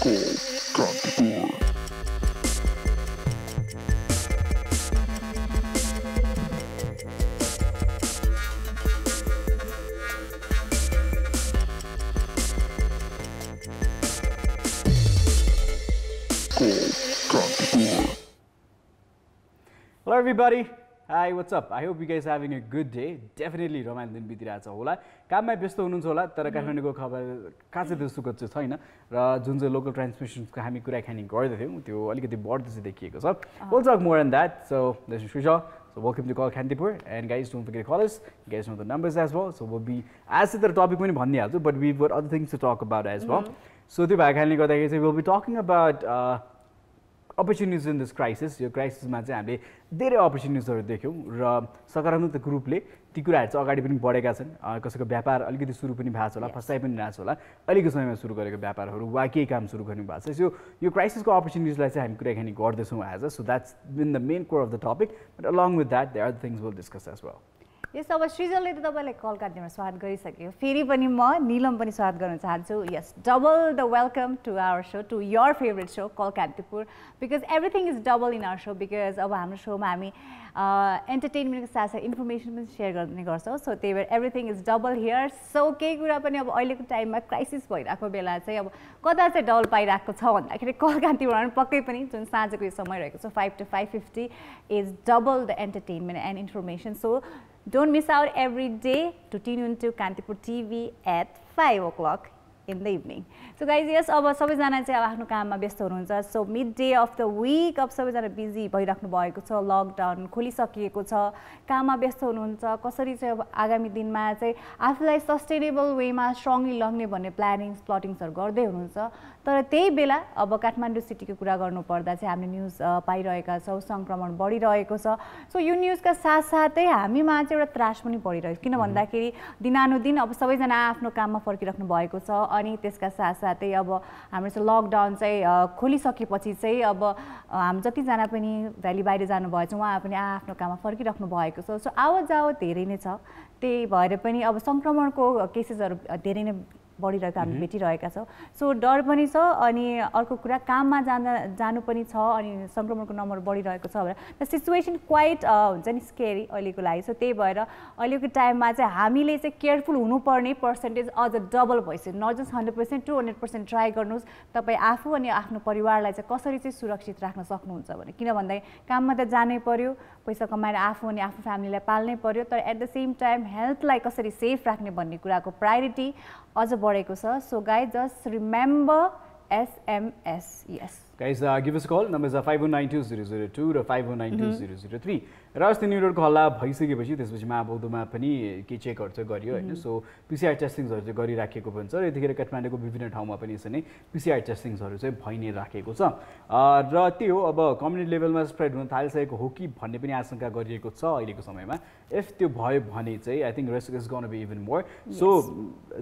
Hello everybody. Hi, what's up? I hope you guys are having a good day. Definitely रमाइलो दिन बितिरहेछ होला. काममा व्यस्त हुनुहुन्छ होला तर काठमाडौँको खबर खासै त्यस्तो चाहिँ छैन र जुन चाहिँ लोकल ट्रान्समिसन्सको हामी कुराकानी गर्दैथ्यौँ त्यो अलिकति बढ्दै चाहिँ देखिएको छ. We'll talk more on that. So, this is Srisha. So, welcome to Call Kantipur and guys don't forget to call us. You guys know the numbers as well. So, we'll be as the topic पनि भनिहाल्छु but we've got other things to talk about as well. So, त्यो भएको कारणले गर्दाखेरि चाहिँ we'll be talking about opportunities in this crisis. यो क्राइसिसमा चाहिँ हामीले धेरै अपर्च्युनिटिजहरू देख्यौँ र सकारात्मक रूपले ती कुराहरू चाहिँ अगाडि पनि बढेका छन्. कसैको व्यापार अलिकति सुरु पनि भएको छ होला, फसाइ पनि रहेछ होला, अहिलेको समयमा सुरु गरेको व्यापारहरू वा केही काम सुरु गर्नु भएको छ. यो क्राइसिसको अपर्च्युनिटिजलाई चाहिँ हामी कुराकानी गर्दैछौँ आज. So that's been the main core of the topic but along with that there are the things will discuss as well. यस अब सृजलले त तपाईँलाई कल काट्नेमा स्वागत गरिसक्यो. फेरि पनि म नीलम पनि स्वागत गर्न चाहन्छु. यस double the welcome to our show, to your favourite show call Kantipur, because everything is double in our show. Because अब हाम्रो सोमा हामी एन्टरटेनमेन्टको साथसाथै इन्फर्मेसन पनि सेयर गर्ने गर्छौँ. सो त्यही भएर everything is double here. So केही कुरा पनि अब अहिलेको टाइममा क्राइसिस भइरहेको बेला चाहिँ अब कता चाहिँ डबल पाइरहेको छ भन्दाखेरि कल कान्तिपुरमा पक्कै पनि जुन साँझको यो समय रहेको छ 5 to 5:50 is double the entertainment and information. So don't miss out every day to tune into Kantipur TV at 5 o'clock in the evening. So guys, yes, अब सबैजना चाहिँ अब आफ्नो काममा व्यस्त हुनुहुन्छ. So mid day of the week अब सबैजना बिजी भइराख्नु भएको छ. लकडाउन खोलिसकिएको छ, काममा व्यस्त हुनुहुन्छ. कसरी चाहिँ अब आगामी दिनमा चाहिँ आफूलाई सस्टेनेबल वेमा स्ट्रङली लग्ने भन्ने प्लानिङ्स प्लटिङ्सहरू गर्दै हुनुहुन्छ. तर त्यही बेला अब काठमाडौँ सिटीको कुरा गर्नुपर्दा चाहिँ हामीले न्युज पाइरहेका छौँ सङ्क्रमण बढिरहेको छ. सो यो न्युजका साथसाथै हामीमा चाहिँ एउटा त्रास पनि बढिरहेको छ. किन भन्दाखेरि दिनानुदिन अब सबैजना आफ्नो काममा फर्किराख्नु भएको छ अनि त्यसका साथसाथै अब हाम्रो चाहिँ लकडाउन चाहिँ खोलिसकेपछि चाहिँ अब हामी जतिजना पनि भ्याली बाहिर जानुभएछ उहाँ पनि आफ्नो काममा फर्किराख्नु भएको छ. सो आवत जावत धेरै नै छ. त्यही भएर पनि अब सङ्क्रमणको केसेसहरू धेरै नै बढिरहेको हामी भेटिरहेका छौँ. सो डर पनि छ अनि अर्को कुरा काममा जानु पनि छ अनि सङ्क्रमणको नम्बर बढिरहेको छ भनेर द सिचुएसन क्वाइट हुन्छ नि स्केरी अहिलेको लागि. सो त्यही भएर अहिलेको टाइममा चाहिँ हामीले चाहिँ केयरफुल हुनुपर्ने पर्सेन्टेज अझ डबल भइसक्यो. नट जस्ट 100% 200% ट्राई गर्नुहोस् तपाईँ आफू अनि आफ्नो परिवारलाई चाहिँ कसरी चाहिँ सुरक्षित राख्न सक्नुहुन्छ भने. किन भन्दाखेरि काममा त जानै पर्यो, पैसा कमाएर आफू अनि आफ्नो फ्यामिलीलाई पाल्नै पर्यो, तर एट द सेम टाइम हेल्थलाई कसरी सेफ राख्ने भन्ने कुराको प्रायोरिटी अझ बढेको छ. So guys just remember SMS. Yes. Guys, give us a call. Numbers are 5192002 र 5192003. र अस्ति न्युरोडको हल्ला भइसकेपछि त्यसपछि महाबौद्धमा पनि केही चेकहरू चाहिँ गरियो होइन. सो PCR टेस्टिङ्सहरू चाहिँ गरिराखेको पनि छ र यतिखेर काठमाडौँको विभिन्न ठाउँमा पनि यसरी नै PCR टेस्टिङ्सहरू चाहिँ भइ नै राखेको छ. र त्यही हो अब कम्युनिटी लेभलमा स्प्रेड हुन थालिसकेको हो कि भन्ने पनि आशंका गरिएको छ अहिलेको समयमा. इफ त्यो भयो भने चाहिँ I think risk is gonna be even more. So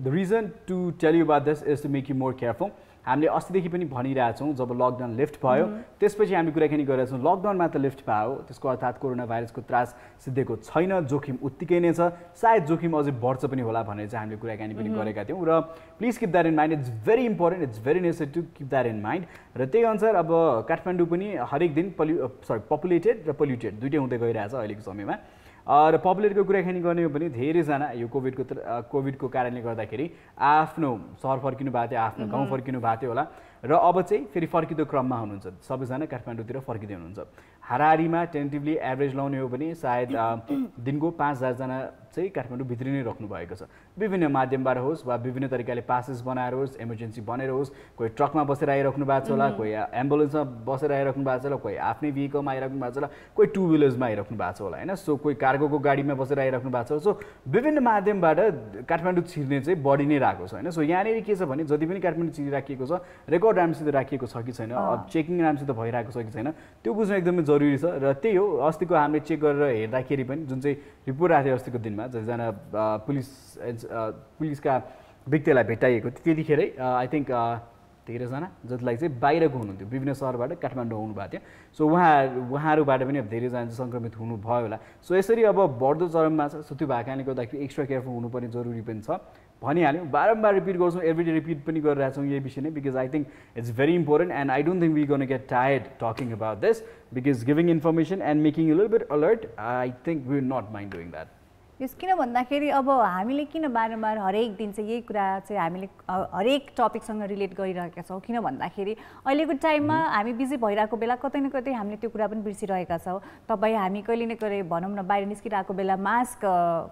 the reason to tell you about this is to make you more careful. हामीले अस्तिदेखि पनि भनिरहेछौँ जब लकडाउन लिफ्ट भयो त्यसपछि हामी कुराकानी गरिरहेछौँ लकडाउनमा त लिफ्ट भयो त्यसको अर्थात् कोरोना भाइरसको त्रास सिद्धेको छैन, जोखिम उत्तिकै नै छ, सायद जोखिम अझै बढ्छ पनि होला भनेर चाहिँ हामीले कुराकानी पनि गरेका थियौँ. र please keep that in mind. It's very important, it's very necessary to keep that in mind. र त्यही अनुसार अब काठमाडौँ पनि हरेक दिन पपुलेटेड र पोल्युटेड दुइटै हुँदै गइरहेछ अहिलेको समयमा. र पपुलेटको कुराकानी गर्ने हो भने धेरैजना यो कोभिडको कारणले गर्दाखेरि आफ्नो सहर फर्किनु भएको थियो, आफ्नो गाउँ फर्किनु भएको थियो होला र अब चाहिँ फेरि फर्किँदो क्रममा हुनुहुन्छ. सबैजना काठमाडौँतिर फर्किँदै हुनुहुन्छ. हाराहारीमा टेन्टिभली एभरेज लाउने हो भने सायद दिनको 5000 जना चाहिँ काठमाडौँ भित्री नै राख्नु भएको छ. विभिन्न माध्यमबाट होस् वा विभिन्न तरिकाले पासेस बनाएर होस्, इमर्जेन्सी बनेर होस्, कोही ट्रकमा बसेर आइराख्नु भएको छ होला, कोही एम्बुलेन्समा बसेर आइराख्नु भएको छ होला, कोही आफ्नै भेहिकलमा आइराख्नु भएको छ होला, कोही टु व्हिलर्समा आइराख्नु भएको छ होला होइन. सो कोही कार्गोको गाडीमा बसेर आइराख्नु भएको छ. सो विभिन्न माध्यमबाट काठमाडौँ छिर्ने चाहिँ बढी नै रहेको छ होइन. सो यहाँनिर के छ भने जति पनि काठमाडौँ छिरिराखिएको छ रेकर्ड राम्रोसित राखिएको छ कि छैन, चेकिङ राम्रोसित भइरहेको छ कि छैन त्यो बुझ्न एकदमै जरुरी छ. र त्यही हो अस्तिको हामीले चेक गरेर हेर्दाखेरि पनि जुन चाहिँ रिपोर्ट आएको थियो अस्तिको दिनमा जतिजना पुलिसका व्यक्तिलाई भेटाइएको त्यतिखेरै आई थिङ्क 13जना जसलाई चाहिँ बाहिरको हुनुहुन्थ्यो, विभिन्न सहरबाट काठमाडौँ आउनुभएको थियो. सो उहाँहरूबाट पनि अब धेरैजना चाहिँ सङ्क्रमित हुनुभयो होला. सो यसरी अब बढ्दो चरममा छ. सो त्यो भएको कारणले गर्दाखेरि एक्स्ट्रा केयरफुल हुनुपर्ने जरुरी पनि छ. भनिहाल्यौँ बारम्बार रिपिट गर्छौँ एभ्रिडे रिपिट पनि गरिरहेछौँ यही विषय नै because I think it's very important and I don't think we gonna get tired talking about this because giving information and making a little bit alert I think we will not mind doing that यस किन भन्दाखेरि अब हामीले किन बारम्बार हरेक दिन चाहिँ यही कुरा चाहिँ हामीले हरेक टपिकसँग रिलेट गरिरहेका छौँ किन भन्दाखेरि अहिलेको टाइममा हामी बिजी भइरहेको बेला कतै न कतै हामीले त्यो कुरा पनि बिर्सिरहेका छौँ तपाईँ हामी कहिले न कहिले भनौँ न बाहिर निस्किरहेको बेला मास्क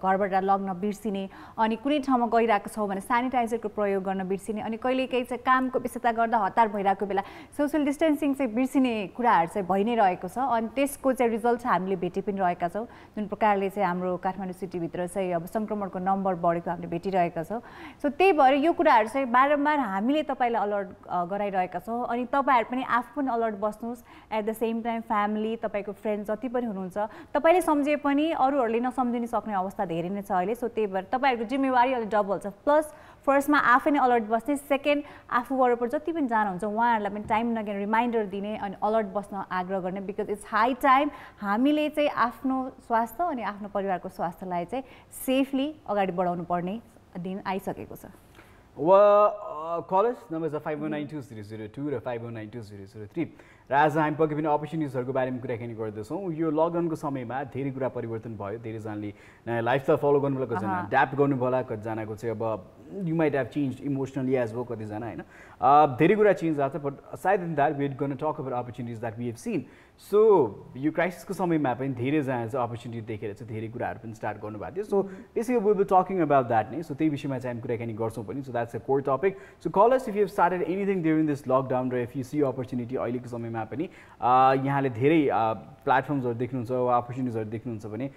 घरबाट लग्न बिर्सिने अनि कुनै ठाउँमा गइरहेको छौँ भने सेनिटाइजरको प्रयोग गर्न बिर्सिने अनि कहिलेकाहीँ चाहिँ कामको व्यस्तता गर्दा हतार भइरहेको बेला सोसियल डिस्टेन्सिङ चाहिँ बिर्सिने कुराहरू चाहिँ भइ नै रहेको छ अनि त्यसको चाहिँ रिजल्ट हामीले भेटि पनि रहेका छौँ जुन प्रकारले चाहिँ हाम्रो काठमाडौँ भित्र चाहिँ अब संक्रमणको नम्बर बढेको हामीले भेटिरहेका छौँ सो त्यही भएर यो कुराहरू चाहिँ बारम्बार हामीले तपाईँलाई अलर्ट गराइरहेका छौँ अनि तपाईँहरू पनि आफू पनि अलर्ट बस्नुहोस् at the same time family तपाईँको फ्रेन्ड जति पनि हुनुहुन्छ तपाईँले सम्झे पनि अरूहरूले नसम्झिन सक्ने अवस्था धेरै नै छ अहिले सो त्यही भएर तपाईँहरूको जिम्मेवारी अलिक डबल छ प्लस फर्स्टमा आफै नै अलर्ट बस्ने सेकेन्ड आफू वरपर जति पनि जानुहुन्छ उहाँहरूलाई पनि टाइम नगेर रिमाइन्डर दिने अनि अलर्ट बस्न आग्रह गर्ने बिकज इट्स हाई टाइम हामीले चाहिँ आफ्नो स्वास्थ्य अनि आफ्नो परिवारको स्वास्थ्यलाई चाहिँ सेफली अगाडि बढाउनु पर्ने दिन आइसकेको छ कल अस नम्बर 51920002 र 51920003 र आज हामी पक्कै पनि अपर्च्युनिटिजहरूको बारेमा कुराकानी गर्दैछौँ यो लकडाउनको समयमा धेरै कुरा परिवर्तन भयो धेरैजनाले नयाँ लाइफस्टाइल फलो गर्नु होला कतिजना एड्याप्ट गर्नु होला कतिजनाको चाहिँ अब you might have change emotionally as well कतिजना होइन धेरै कुरा चेन्ज भएको छ बट सायद in that we gonna talk about opportunities that we have seen so यो क्राइसिसको समयमा पनि धेरैजना चाहिँ अपर्च्युनिटी देखेर चाहिँ धेरै कुराहरू पनि स्टार्ट गर्नुभएको थियो so basically will be talking about that नै सो त्यही विषयमा चाहिँ हामी कुराकानी गर्छौँ पनि so that's a core topic so call us if you have started anything during this lockdown र इफ यु सी अपर्च्युनिटी अहिलेको समयमा पनि यहाँले धेरै प्लेटफर्म्सहरू देख्नुहुन्छ वा अपर्च्युनिटिजहरू देख्नुहुन्छ भने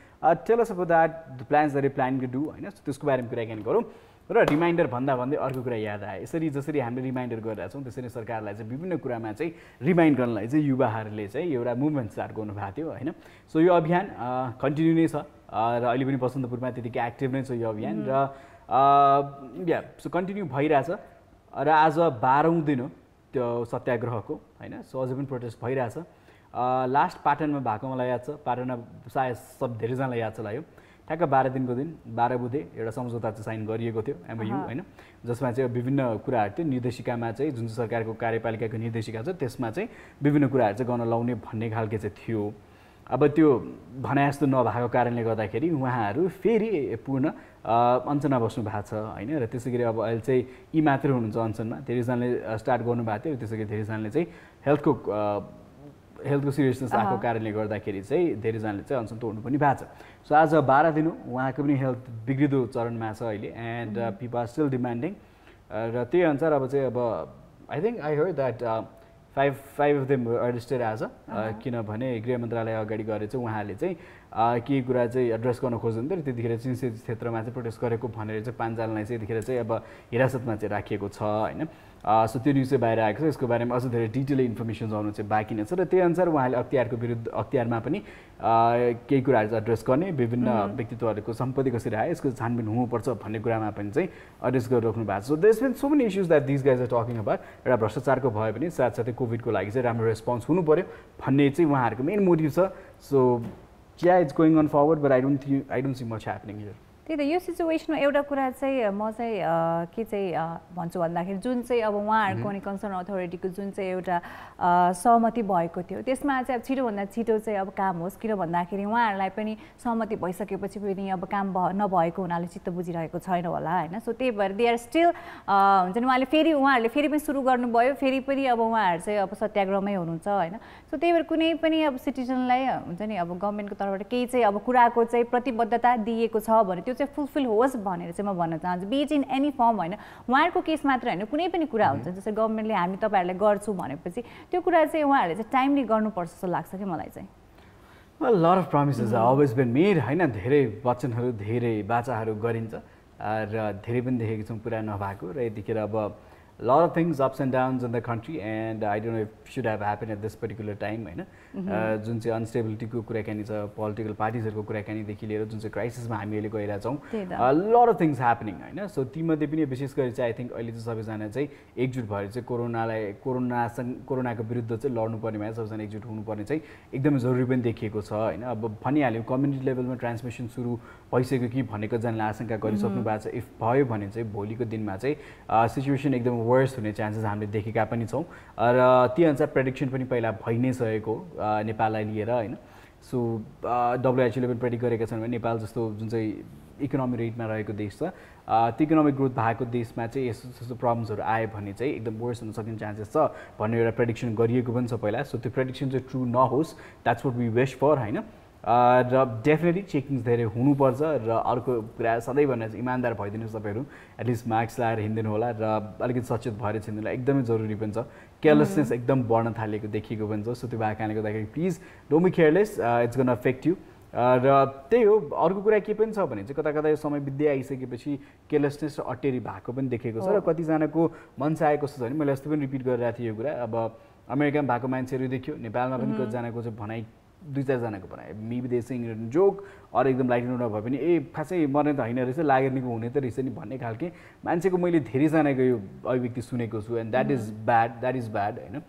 tell us about that the plans that you plan to do होइन त्यसको बारेमा कुराकानी गरौँ र रिमाइन्डर भन्दा भन्दै अर्को कुरा याद आयो यसरी जसरी हामीले रिमाइन्डर गरिरहेछौँ त्यसरी सरकारलाई चाहिँ विभिन्न कुरामा चाहिँ रिमाइन्ड गर्नलाई चाहिँ युवाहरूले चाहिँ एउटा मुभमेन्ट स्टार्ट गर्नुभएको थियो होइन सो यो अभियान कन्टिन्यू नै छ र अहिले पनि बसन्तपुरमा त्यतिकै एक्टिभ नै छ यो अभियान र या सो कन्टिन्यू भइरहेछ र आज 12औं दिन हो त्यो सत्याग्रहको होइन सो अझै पनि प्रोटेस्ट भइरहेछ लास्ट पाटनमा भएको मलाई याद छ पाटनमा सायद सब धेरैजनालाई याद छ लाग्यो ठ्याक्क 12 दिनको दिन 12 बुधे एउटा सम्झौता चाहिँ साइन गरिएको थियो एमओयू होइन जसमा चाहिँ विभिन्न कुराहरू थियो निर्देशिकामा चाहिँ जुन चाहिँ सरकारको कार्यपालिकाको निर्देशिका छ त्यसमा चाहिँ विभिन्न कुराहरू चाहिँ गर्न लाउने भन्ने खालके चाहिँ थियो अब त्यो भने जस्तो नभएको कारणले गर्दाखेरि उहाँहरू फेरि पूर्ण अञ्चनमा बस्नु भएको छ होइन र त्यसै गरी अब अहिले चाहिँ यी मात्रै हुनुहुन्छ अञ्चनमा धेरैजनाले स्टार्ट गर्नुभएको थियो त्यसै गरी धेरैजनाले चाहिँ हेल्थको सिरियसनेस आएको कारणले गर्दाखेरि चाहिँ धेरैजनाले चाहिँ अनसन तोड्नु पनि भएको छ सो आज 12 दिन हो उहाँको पनि हेल्थ बिग्रिदो चरणमा छ अहिले and people are still demanding र त्यही अनुसार अब चाहिँ अब I think I heard that five of them arrested आज किनभने गृह मन्त्रालय अगाडि गएर चाहिँ उहाँहरूले चाहिँ केही कुरा चाहिँ एड्रेस गर्न खोज्नुहुन्थ्यो त्यतिखेर चिन्से क्षेत्रमा चाहिँ प्रोटेस्ट गरेको भनेर चाहिँ पाँचजनालाई चाहिँ यतिखेर चाहिँ अब हिरासतमा चाहिँ राखिएको छ होइन सो त्यो न्युज चाहिँ बाहिर आएको छ यसको बारेमा अझ धेरै डिटेल इन्फर्मेसन आउनु चाहिँ बाँकी नै छ र त्यही अनुसार उहाँले अख्तियारमा पनि केही कुराहरू चाहिँ एड्रेस गर्ने विभिन्न व्यक्तित्वहरूको सम्पत्ति कसरी आयो यसको छानबिन हुनुपर्छ भन्ने कुरामा पनि चाहिँ एड्रेस गरिराख्नु भएको छ so there been so many issues that this guys are talking about एउटा भ्रष्टाचारको भयो भने साथसाथै कोभिडको लागि चाहिँ राम्रो रेस्पोन्स हुनु पर्यो भन्ने चाहिँ उहाँहरूको मेन मोटिभ छ so yeah it's going on forward but I don't see much happening here त्यही त यो सिचुएसनमा एउटा कुरा चाहिँ म चाहिँ के चाहिँ भन्छु भन्दाखेरि जुन चाहिँ अब उहाँहरूको अनि कन्सर्न अथोरिटीको जुन चाहिँ एउटा सहमति भएको थियो त्यसमा चाहिँ अब छिटोभन्दा छिटो चाहिँ अब काम होस् किन भन्दाखेरि उहाँहरूलाई पनि सहमति भइसकेपछि पनि अब काम नभएको हुनाले चित्त बुझिरहेको छैन होला होइन सो त्यही भएर दे आर स्टिल हुन्छ नि उहाँहरूले फेरि पनि सुरु गर्नुभयो फेरि पनि अब उहाँहरू चाहिँ अब सत्याग्रहमै हुनुहुन्छ होइन सो त्यही भएर कुनै पनि अब सिटिजनलाई हुन्छ नि अब गभर्मेन्टको तर्फबाट केही चाहिँ अब कुराको चाहिँ प्रतिबद्धता दिएको छ भने त्यो चाहिँ फुलफिल होस् भनेर चाहिँ म भन्न चाहन्छु बीच इन एनी फर्म होइन उहाँहरूको केस मात्र होइन कुनै पनि कुरा हुन्छ जस्तै गभर्मेन्टले हामी तपाईँहरूलाई गर्छौँ भनेपछि त्यो कुरा चाहिँ उहाँहरूले चाहिँ टाइमली गर्नुपर्छ जस्तो लाग्छ कि मलाई चाहिँ Well, a lot of promises have always been made हैन धेरै वचनहरू धेरै बाचाहरू गरिन्छ र धेरै पनि देखेको छौँ पुरा नभएको र यतिखेर अब lot of things ups and downs in the country and I don't know if should have happened at this particular time हैन जुन चाहिँ अनस्टेबिलिटी को कुराकानी छ पोलिटिकल पार्टिजहरुको कुराकानी देखि लिएर जुन चाहिँ क्राइसिसमा हामी अहिले गइरा छौं lot of things happening हैन सो तीमध्ये पनि विशेष गरी चाहिँ आई थिंक अहिले चाहिँ सबैजना चाहिँ एकजुट भएर चाहिँ कोरोनाको विरुद्ध चाहिँ लड्नु पर्ने भए सबैजना एकजुट हुनुपर्ने चाहिँ एकदमै जरुरी पनि देखिएको छ हैन अब भनिहाल्यो कम्युनिटी लेभलमा ट्रान्समिसन सुरु भइसक्यो कि भनेको जनाले आशंका गरिसक्नु भएको छ इफ भयो भने चाहिँ भोलिको दिनमा चाहिँ सिचुएसन एकदम वर्स हुने चान्सेस हामीले देखेका पनि छौं र ती अनुसार प्रेडिक्सन पनि पहिला भइ नै सकेको नेपाललाई लिएर हैन सो WHO ले पनि प्रेडिक्ट गरेका छन् भने नेपाल जस्तो जुन चाहिँ इकोनोमिक रेटमा रहेको देश छ त्यो इकोनोमिक ग्रोथ भएको देशमा चाहिँ यस्तो प्रब्लम्सहरु आए भने चाहिँ एकदम वर्स हुन सक्ने चान्सेस छ भन्ने एउटा प्रेडिक्सन गरिएको पनि छ पहिला सो त्यो प्रेडिक्सन चाहिँ ट्रू नहोस् that's what we wish for हैन र डेफिनेटली चेकिङ्स धेरै हुनुपर्छ र अर्को कुरा सधैँ भन्ने इमानदार भइदिनुहोस् तपाईहरु एटलिस्ट मार्क्स लाएर हिँड्दिनु होला र अलिकति सचेत भएर हिँड्नुलाई एकदमै जरुरी पनि छ केयरलेसनेस एकदम बढ्न थालेको देखिएको पनि छ सो त्यो भएकाले गर्दाखेरि please don't be careless it's gonna affect you र त्यही हो अर्को कुरा के पनि छ भने चाहिँ कता कता यो समय बित्दै आइसकेपछि केयरलेसनेस र अटेरी भएको पनि देखेको छ र कतिजनाको मन चाहे कस्तो छ भने मैले यस्तो पनि रिपिट गरिरहेको थिएँ यो कुरा अब अमेरिकामा भएको मान्छेहरू देखियो नेपालमा पनि कतिजनाको चाहिँ भनाइ 2-4 जनाको भनाइ maybe they saying it joke or एकदम लाइट नोट भए पनि ए खासै मर्ने त हैन रहेछ लागेर निको हुने त रहेछ नि भन्ने खालके मान्छेको मैले धेरै जनाको यो अभिव्यक्ति सुनेको छु एन्ड द्याट इज ब्याड हैन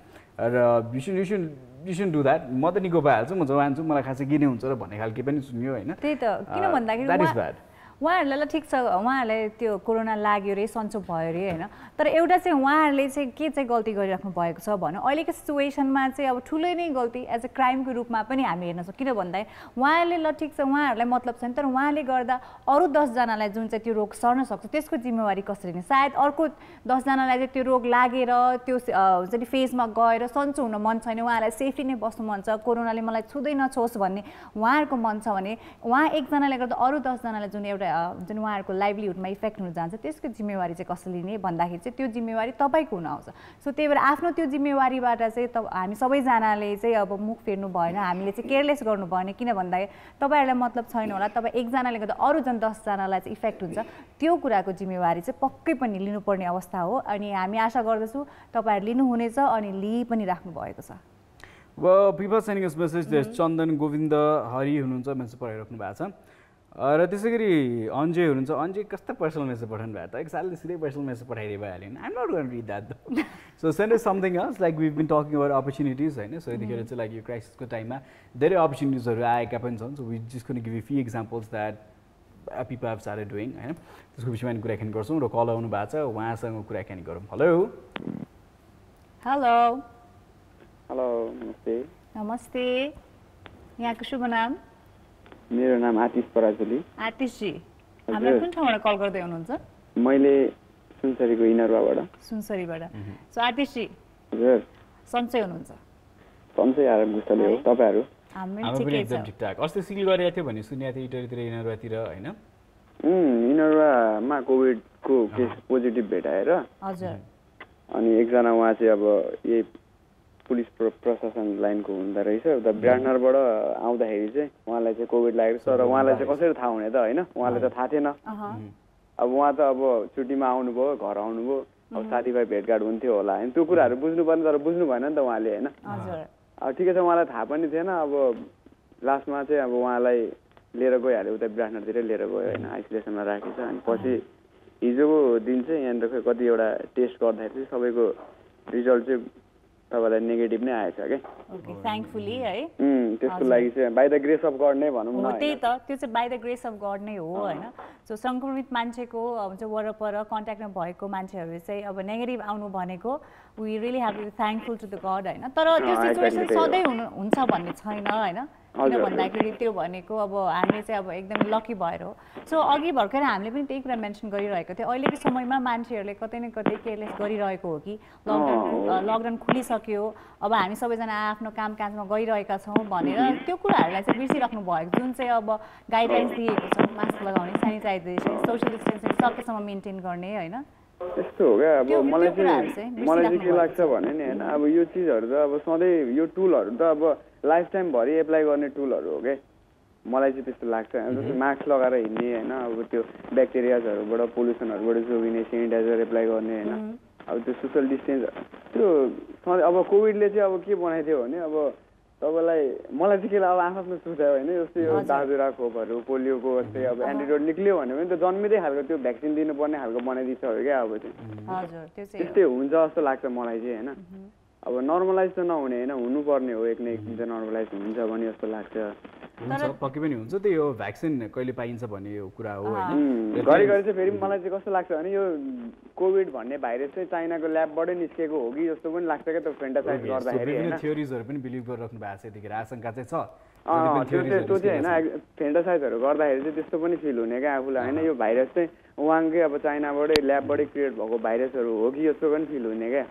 र यु शुड डु द्याट म त निको भइहाल्छु म जवान छु मलाई खासै के नै हुन्छ र भन्ने खालके पनि सुन्यो हैन त्यही त किन भन्दाखेरि द्याट इज ब्याड उहाँहरूलाई ठिक छ उहाँहरूलाई त्यो कोरोना लाग्यो रे सन्चो भयो रे हैन तर एउटा चाहिँ उहाँहरूले चाहिँ के चाहिँ गल्ती गरिराख्नु भएको छ भने अहिलेको सिचुएसनमा चाहिँ अब ठुलै नै गल्ती एज अ क्राइमको रूपमा पनि हामी हेर्न सक्छौँ किन भन्दा उहाँहरूले ल ठिक छ उहाँहरूलाई मतलब छैन तर उहाँले गर्दा अरू 10 जनालाई जुन चाहिँ त्यो रोग सर्न सक्छ त्यसको जिम्मेवारी कसरी लिने सायद अर्को 10 जनालाई चाहिँ त्यो रोग लागेर त्यो चाहिँ फेजमा गएर सन्चो हुन मन छैन उहाँलाई सेफ्टी नै बस्नु मन छ कोरोनाले मलाई छुँदै नछोस् भन्ने उहाँहरूको मन छ भने उहाँ एकजनाले गर्दा अरू 10 जनालाई जुन एउटा जुन उहाँहरूको लाइभलीहुडमा इफेक्ट हुन जान्छ त्यसको जिम्मेवारी चाहिँ कसले लिने भन्दाखेरि चाहिँ त्यो जिम्मेवारी तपाईको हुन आउँछ सो त्यही भएर आफ्नो त्यो जिम्मेवारीबाट चाहिँ हामी सबैजनाले चाहिँ अब मुख फेर्नु भएन हामीले चाहिँ केयरलेस गर्नु भएन किन भन्दाखेरि तपाईहरुलाई मतलब छैन होला तपाई एकजनाले गर्दा अरू जन 10 जनालाई चाहिँ इफेक्ट हुन्छ त्यो कुराको जिम्मेवारी चाहिँ पक्कै पनि लिनुपर्ने अवस्था हो अनि हामी आशा गर्दछौँ तपाईहरु लिनुहुनेछ अनि लिइ पनि राख्नु भएको छ Well, people sending us message there's Chandan Govinda Hari हुनुहुन्छ मेसेज पठाइराख्नु भएको छ र त्यसैगरी अन्जय हुनुहुन्छ अन्जय कस्तो पर्सनल मेसेज पठाउनु भएको त एक सालले सिधै पर्सनल मेसेज पठाइदिए भइहाल्यो नि I'm not going to read that though. So send us something else like we've been talking about opportunities हैन सो यतिखेर चाहिँ like यो क्राइसिसको टाइममा धेरै अपर्च्युनिटिजहरु आएका पनि छन् so we just going to give you few examples that people have started doing हैन त्यसको विषयमा नि कुराकानी गर्छौं र कल आउनु भएको छ उहाँसँग कुराकानी गरौँ हेलो हेलो हेलो नमस्ते नमस्ते यहाँको शुभ नाम मेरो नाम आतिश पराजुली आतिश जी हामीलाई कुन ठाउँबाट कल गर्दै हुनुहुन्छ मैले सुनसरीको इनरवाबाट सुनसरीबाट सो आतिश जी हजुर सन्चै हुनुहुन्छ सन्चै आराम गुस्ताले हो तपाईहरु हामी ठिकै एकदम ठिकठाक अस्ति सिल गरेको थियो भने सुनेको थिए इटरीतिर इनरवातिर हैन इनरवामा कोभिडको केस पोजिटिभ भेटाएर हजुर अनि एकजना उहाँ चाहिँ अब यही पुलिस प्रशासन लाइनको हुँदा रहेछ उता ब्रान्डनरबाट आउँदाखेरि चाहिँ उहाँलाई चाहिँ कोभिड लागेको छ र उहाँलाई चाहिँ कसरी थाहा हुने त हैन उहाँलाई त थाहा थिएन अब उहाँ त अब छुट्टीमा आउनुभयो घर आउनुभयो अब साथीभाइ भेटघाट हुन्थ्यो होला हैन त्यो कुराहरू बुझ्नुपर्ने तर बुझ्नु भएन नि त उहाँले हैन अब ठिकै छ उहाँलाई थाहा पनि थिएन अब लास्टमा चाहिँ अब उहाँलाई लिएर गइहाल्यो उता ब्रान्डनरतिरै लिएर गयो हैन आइसोलेसनमा राखेछ अनि पछि हिजोको दिन चाहिँ यहाँनिर कति एउटा टेस्ट गर्दाखेरि चाहिँ सबैको रिजल्ट चाहिँ तपाईलाई नेगेटिभ नै आएछ के ओके थ्याङ्कफुली है त्यसको लागि चाहिँ by the grace of God नै भनौँ न त्यही त त्यो चाहिँ by the grace of God नै हो हैन सो संक्रमित मान्छेको अब चाहिँ वरपर कन्ट्याक्टमा भएको मान्छेहरू चाहिँ अब नेगेटिभ आउनु भनेको we really have to be thankful to the God हैन तर त्यो सिचुएसन सधैँ हुन्छ भन्ने छैन हैन किन भन्दाखेरि त्यो भनेको अब हामीले चाहिँ अब एकदम लकी भएर हो सो अघि भर्खर हामीले पनि त्यही कुरा मेन्सन गरिरहेको थियो अहिलेको समयमा मान्छेहरूले कतै न कतै केयरलेस गरिरहेको हो कि लकडाउन खुलिसक्यो अब हामी सबैजना आफ्नो कामकाजमा गइरहेका छौँ भनेर त्यो कुराहरूलाई चाहिँ बिर्सिराख्नु भएको जुन चाहिँ अब गाइडलाइन्स दिएको छ मास्क लगाउने सेनिटाइजेसन सोसियल डिस्टेन्सिङ सकेसम्म मेन्टेन गर्ने हैन त्यस्तो हो क्या अब मलाई चाहिँ के लाग्छ भने नि हैन अब यो चिजहरू त अब सधैँ यो टुलहरू त अब लाइफ टाइम भरि एप्लाई गर्ने टुलहरू हो क्या मलाई चाहिँ त्यस्तो लाग्छ जस्तो मास्क लगाएर हिँड्ने हैन अब त्यो ब्याक्टेरियाजहरूबाट पोल्युसनहरूबाट जोगिने सेनिटाइजर एप्लाई गर्ने हैन अब त्यो सोसल डिस्टेन्स त्यो अब कोभिडले चाहिँ अब के बनाइदियो भने अब तपाईँलाई मलाई चाहिँ के अब आफ्नो सुझाव होइन जस्तै यो दाजुरा खोपहरू पोलियोको जस्तै अब एन्टिडोट निक्लियो भने पनि त्यो जन्मिँदै खालको त्यो भ्याक्सिन दिनुपर्ने खालको बनाइदिन्छ क्या अब चाहिँ त्यस्तै हुन्छ जस्तो लाग्छ मलाई चाहिँ होइन अब नर्मलाइज त नहुने होइन हुनुपर्ने हो एक न एक दिन चाहिँ नर्मलाइज हुन्छ भने जस्तो लाग्छ हुन्छ पक्कै पनि हुन्छ त्यही हो भ्याक्सिन कहिले पाइन्छ भन्ने यो कुरा हो होइन घरिघरि चाहिँ फेरि मलाई चाहिँ कस्तो लाग्छ भने यो कोभिड भन्ने भाइरस चाहिँ चाइनाको ल्याबबाटै निस्केको हो कि जस्तो पनि लाग्छ क्या त्यो फेन्टासाइज गर्दाखेरि थ्योरिजहरू पनि बिलिभ गरिराख्नु भएको छ यतिखेर आशंका चाहिँ छ त्यो चाहिँ होइन फेन्टासाइजहरू गर्दाखेरि चाहिँ त्यस्तो पनि फिल हुने क्या आफूलाई होइन यो भाइरस चाहिँ उहाँकै अब चाइनाबाटै ल्याबबाटै क्रिएट भएको भाइरसहरू हो कि जस्तो पनि फिल हुने क्या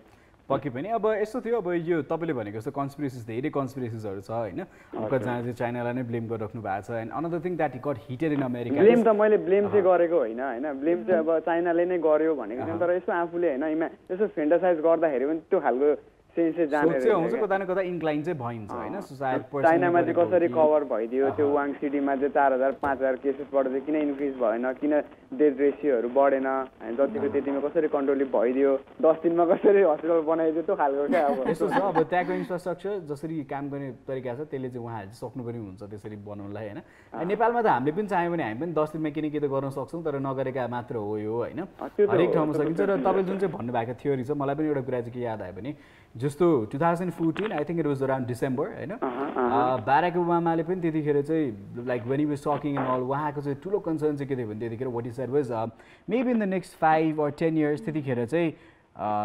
पक्कै पनि अब यस्तो थियो अब यो तपाईँले भनेको जस्तो कन्सपिरेसिज धेरै कन्सपिरेसिजहरू छ होइन जहाँ चाहिँ चाइनालाई नै ब्लेम गरिराख्नु भएको छ and another thing that got heated in America blame त मैले ब्लेम चाहिँ गरेको होइन होइन ब्लेम चाहिँ अब चाइनाले नै गर्यो भनेको थिएँ तर यसो आफूले होइन यसो फेन्टासाइज गर्दाखेरि पनि त्यो खालको हुन्छ कता न कता इन्क्लाइन चाहिँ भइन्छ होइन चाइनामा चाहिँ कसरी कभर भइदियो त्यो वाङ सिटीमा चाहिँ 4000 5000 केसेसबाट चाहिँ किन इन्क्रिज भएन किन डेथ रेसियोहरू बढेन होइन जतिको त्यतिमा कसरी कन्ट्रोल भइदियो 10 दिनमा कसरी हस्पिटल बनाइदियो त्यो खालको क्या अब यस्तो छ अब त्यहाँको इन्फ्रास्ट्रक्चर जसरी काम गर्ने तरिका छ त्यसले चाहिँ उहाँहरूले सक्नु पनि हुन्छ त्यसरी बनाउनलाई होइन नेपालमा त हामीले पनि चाह्यो भने हामी पनि 10 दिनमा के त गर्न सक्छौँ तर नगरेका मात्र हो यो होइन हरेक ठाउँमा सकिन्छ र तपाईँले जुन चाहिँ भन्नुभएको थ्योरी छ मलाई पनि एउटा कुरा चाहिँ के याद आयो भने जस्तो 2014 I think it was around December होइन बाराक ओबामाले पनि त्यतिखेर चाहिँ like when he was talking and all उहाँको चाहिँ ठुलो कन्सर्न चाहिँ के थियो भने त्यतिखेर what is said was maybe in the next 5 or 10 years त्यतिखेर चाहिँ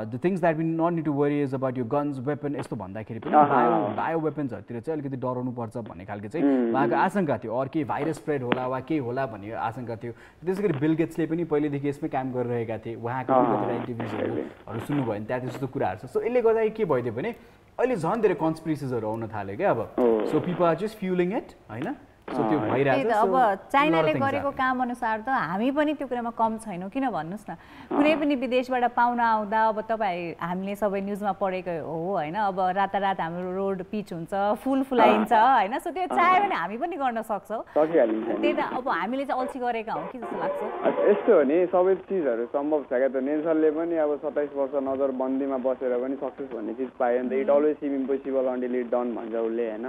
the things that we not need to worry is about यो गन्स वेपन यस्तो भन्दाखेरि पनि बायो वेपन्सहरूतिर चाहिँ अलिकति डराउनु पर्छ भन्ने खालको चाहिँ उहाँको आशंका थियो अरू केही भाइरस स्प्रेड होला वा केही होला भन्ने आशंका थियो त्यसै गरी बिल गेट्सले पनि पहिलेदेखि यसमै काम गरिरहेका थिए उहाँको पनि इन्टरभ्युजहरू सुन्नुभयो भने त्यहाँ त्यस्तो कुराहरू छ सो यसले गर्दा के भइदियो भने अहिले झन् धेरै कन्सपिरेसिजहरू आउन थाल्यो क्या अब so people are just fuelling it होइन अब चाइनाले गरेको काम अनुसार त हामी पनि त्यो कुरामा कम छैनौँ किन भन्नुहोस् न कुनै पनि विदेशबाट पाहुना आउँदा अब तपाईँ हामीले सबै न्युजमा पढेको हो होइन अब रातारात हाम्रो रोड पिच हुन्छ फुलाइन्छ होइन सो त्यो चाह्यो भने हामी पनि गर्न सक्छौँ त्यही त अब हामीले चाहिँ अल्छी गरेका हौँ कि जस्तो लाग्छ यस्तो हो नि सबै चिजहरू सम्भव छ क्या त नेल्सनले पनि अब 27 वर्ष नजरबन्दीमा बसेर पनि सक्सेस भन्ने चिज पायो नि त it always SIM impossible until it done भन्छ उसले होइन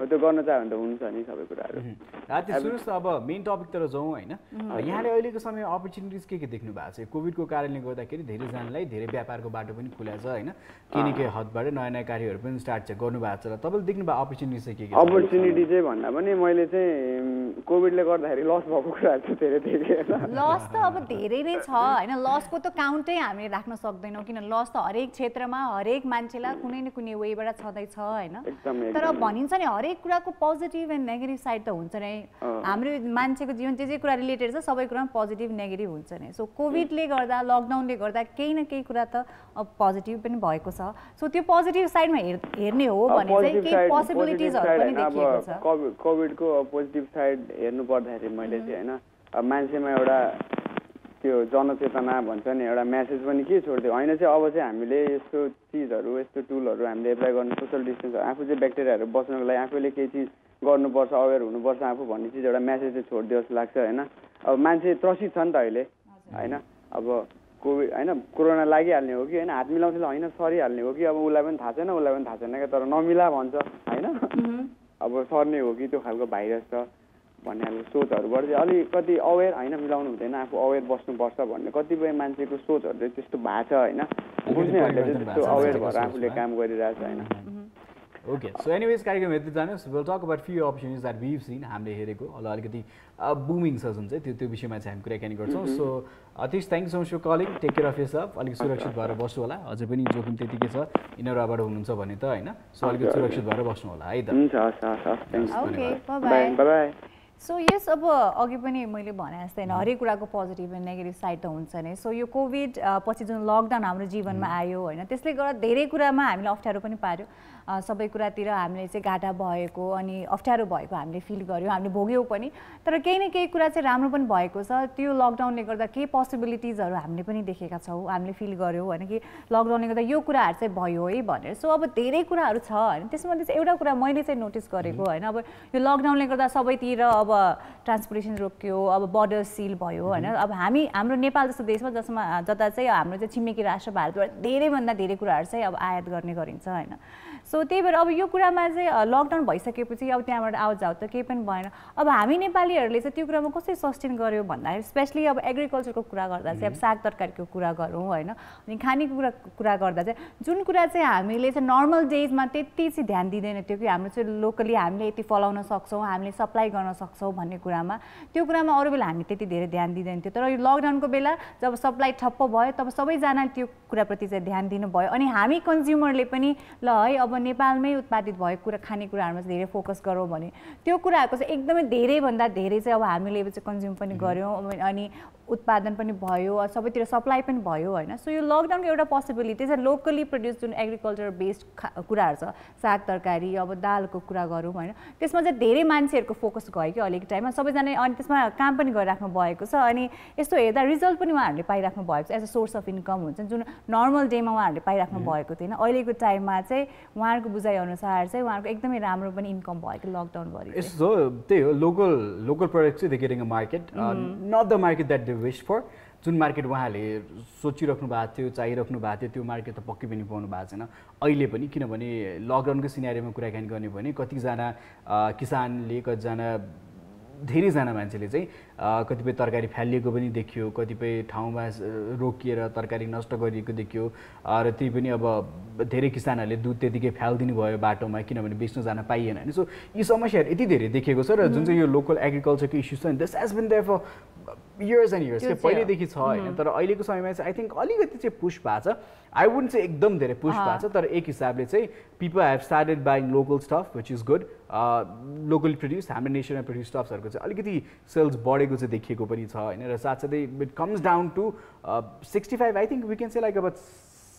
त्यो गर्न चाह्यो भने त हुन्छ नि सबै कुराहरू सुन्नुहोस् न अब मेन टपिकतिर जाउँ होइन यहाँले अहिलेको समय अपर्च्युनिटिज के देख्नु भएको छ कोभिडको कारणले गर्दाखेरि धेरैजनालाई धेरै व्यापारको बाटो पनि खुला छ होइन केही न केही हदबाट नयाँ नयाँ कार्यहरू पनि स्टार्ट चाहिँ गर्नुभएको छ तपाईँले देख्नु भएको अपर्च्युनिटिज चाहिँ के अपर्च्युनिटी चाहिँ भन्दा पनि मैले चाहिँ कोभिडले गर्दाखेरि लस भएको कुराहरू चाहिँ धेरै देखेँ लस त अब धेरै नै छ होइन लसको त काउन्टै हामीले राख्न सक्दैनौँ किन लस त हरेक क्षेत्रमा हरेक मान्छेलाई कुनै न कुनै वेबाट छँदैछ होइन तर भनिन्छ नि हरेक कुराको पोजिटिभ एन्ड नेगेटिभ साइड त हुन्छ नै हाम्रो मान्छेको जीवन जे कुरा रिलेटेड छ सबै कुरामा पोजिटिभ नेगेटिभ हुन्छ नै सो कोभिडले गर्दा लकडाउनले गर्दा केही न केही कुरा त अब पोजिटिभ पनि भएको छ सो त्यो पोजिटिभ साइडमा हेर्ने हो भने चाहिँ केही पोसिबिलिटिजहरू पनि देखिएको छ कोभिडको पोजिटिभ साइड हेर्नु पर्दाखेरि मैले चाहिँ होइन अब मान्छेमा एउटा त्यो जनचेतना भन्छ नि एउटा मेसेज पनि के छोड्थ्यो होइन चाहिँ अब चाहिँ हामीले यस्तो चिजहरू यस्तो टुलहरू हामीले एप्लाई गर्नु सोसल डिस्टेन्स आफू चाहिँ ब्याक्टेरियाहरू बस्नको लागि आफूले केही चिज गर्नुपर्छ अवेर हुनुपर्छ आफू भन्ने चिज एउटा मेसेज चाहिँ छोडिदियो जस्तो लाग्छ होइन अब मान्छे त्रसित छ नि त अहिले होइन अब कोभिड होइन कोरोना लागिहाल्ने हो कि होइन हात मिलाउँछ होइन सरिहाल्ने हो कि अब उसलाई पनि थाहा छैन उसलाई पनि थाहा छैन क्या तर नमिला भन्छ होइन अब सर्ने हो कि त्यो खालको भाइरस छ भन्ने खालको सोचहरूबाट चाहिँ अलिकति अवेर होइन मिलाउनु हुँदैन आफू अवेर बस्नुपर्छ भन्ने कतिपय मान्छेको सोचहरू चाहिँ त्यस्तो भएको छ होइन बुझ्नेहरूले चाहिँ त्यस्तो अवेर भएर आफूले काम गरिरहेछ होइन ओके सो एनिवेज कार्यक्रम हेर्दै जानुहोस् will talk about few opportunities that we've seen हामीले हेरेको अलिकति बुमिङ छ जुन चाहिँ त्यो विषयमा चाहिँ हामी कुराकानी गर्छौँ so Atish thank so much for calling take care of yourself अलिक सुरक्षित भएर बस्नु होला अझै पनि जोखिम त्यतिकै छ यिनीहरूबाट हुनुहुन्छ भने त होइन सो अलिकति सुरक्षित भएर बस्नु होला है त सो यस अब अघि पनि मैले भने जस्तै हरेक कुराको पोजिटिभ एन्ड नेगेटिभ साइड त हुन्छ नै सो यो कोभिड पछि जुन लकडाउन हाम्रो जीवनमा आयो होइन त्यसले गर्दा धेरै कुरामा हामीलाई अप्ठ्यारो पनि पार्यो सबै कुरातिर हामीले चाहिँ घाटा भएको अनि अप्ठ्यारो भएको हामीले फिल गर्यौँ हामीले भोग्यौँ पनि तर केही न केही कुरा चाहिँ राम्रो पनि भएको छ त्यो लकडाउनले गर्दा केही पोसिबिलिटिजहरू हामीले पनि देखेका छौँ हामीले फिल गर्यौँ होइन कि लकडाउनले गर्दा यो कुराहरू चाहिँ भयो है भनेर सो अब धेरै कुराहरू छ होइन त्यसमध्ये चाहिँ एउटा कुरा मैले चाहिँ नोटिस गरेको होइन अब यो लकडाउनले गर्दा सबैतिर अब ट्रान्सपोर्टेसन रोक्यो, अब बर्डर सिल भयो होइन। अब हाम्रो नेपाल जस्तो देशमा जता चाहिँ हाम्रो चाहिँ छिमेकी राष्ट्र भारतबाट धेरैभन्दा धेरै कुराहरू चाहिँ अब आयात गर्ने गरिन्छ होइन। सो त्यही भएर अब यो कुरामा चाहिँ लकडाउन भइसकेपछि अब त्यहाँबाट आउट जाउ त केही पनि भएन। अब हामी नेपालीहरूले चाहिँ त्यो कुरामा कसरी सस्टेन गर्यो भन्दाखेरि स्पेसली अब एग्रिकल्चरको कुरा गर्दा चाहिँ अब साग तरकारीको कुरा गरौँ होइन। अनि खानेको कुरा गर्दा चाहिँ जुन कुरा चाहिँ हामीले चाहिँ नर्मल डेजमा त्यति चाहिँ ध्यान दिँदैन थियो कि हाम्रो चाहिँ लोकली हामीले यति फलाउन सक्छौँ, हामीले सप्लाई गर्न सक्छौँ भन्ने कुरामा, त्यो कुरामा अरू बेला हामी त्यति धेरै ध्यान दिँदैन थियो। तर यो लकडाउनको बेला जब सप्लाई ठप्प भयो तब सबैजनाले त्यो कुराप्रति चाहिँ ध्यान दिनुभयो। अनि हामी कन्ज्युमरले पनि ल है अब नेपालमै उत्पादित भएको खानेकुराहरूमा चाहिँ धेरै फोकस गरौँ भने त्यो कुराहरूको चाहिँ एकदमै धेरैभन्दा धेरै चाहिँ अब हामीले चाहिँ कन्ज्युम पनि गऱ्यौँ अनि उत्पादन पनि भयो, सबैतिर सप्लाई पनि भयो होइन। सो यो लकडाउनको एउटा पोसिबिलिटी चाहिँ लोकली प्रड्युस जुन एग्रिकल्चर बेस्ड कुराहरू छ, साग तरकारी अब दालको कुरा गरौँ होइन, त्यसमा चाहिँ धेरै मान्छेहरूको फोकस गयो कि अहिलेको टाइममा सबैजना। अनि त्यसमा काम पनि गरिराख्नु भएको छ अनि यस्तो हेर्दा रिजल्ट पनि उहाँहरूले पाइराख्नु भएको छ as a source of income हुन्छ जुन नर्मल डेमा उहाँहरूले पाइराख्नु भएको थिएन। अहिलेको टाइममा चाहिँ उहाँहरूको बुझाइअनुसार चाहिँ उहाँहरूको एकदमै राम्रो पनि इन्कम भयो कि लकडाउनभरि। यस्तो त्यही हो, लोकल प्रोडक्ट चाहिँ they getting a market, not the market that they wish for. जुन मार्केट उहाँले सोचिराख्नु भएको थियो, चाहिराख्नु भएको थियो, त्यो मार्केट त पक्कै पनि पाउनु भएको छैन अहिले पनि। किनभने लकडाउनको सिनारीमा कुराकानी गर्ने भने कतिजना किसानले, कतिजना धेरैजना मान्छेले चाहिँ कतिपय तरकारी फ्यालिएको पनि देखियो, कतिपय ठाउँमा रोकिएर तरकारी नष्ट गरिएको देखियो र त्यही पनि अब धेरै किसानहरूले दुध त्यतिकै फ्यालिदिनु भयो बाटोमा किनभने बेच्न जान पाइएन होइन। सो यी समस्याहरू यति धेरै देखिएको छ र जुन चाहिँ यो लोकल एग्रिकल्चरको इस्यु छ नि this has been there for years and years, पहिल्यैदेखि छ होइन। तर अहिलेको समयमा चाहिँ आई थिङ्क अलिकति चाहिँ पुस भएको छ, आई वुडन्ट चाहिँ एकदम धेरै पुस भएको छ, तर एक हिसाबले चाहिँ people have started buying local stuff which is good. Locally produce हाम्रो नेसनल प्रड्युस स्टफ्सहरूको चाहिँ अलिकति सेल्स बढेको चाहिँ देखिएको पनि छ होइन। र साथसाथै it comes down to 65 I think we can say like अब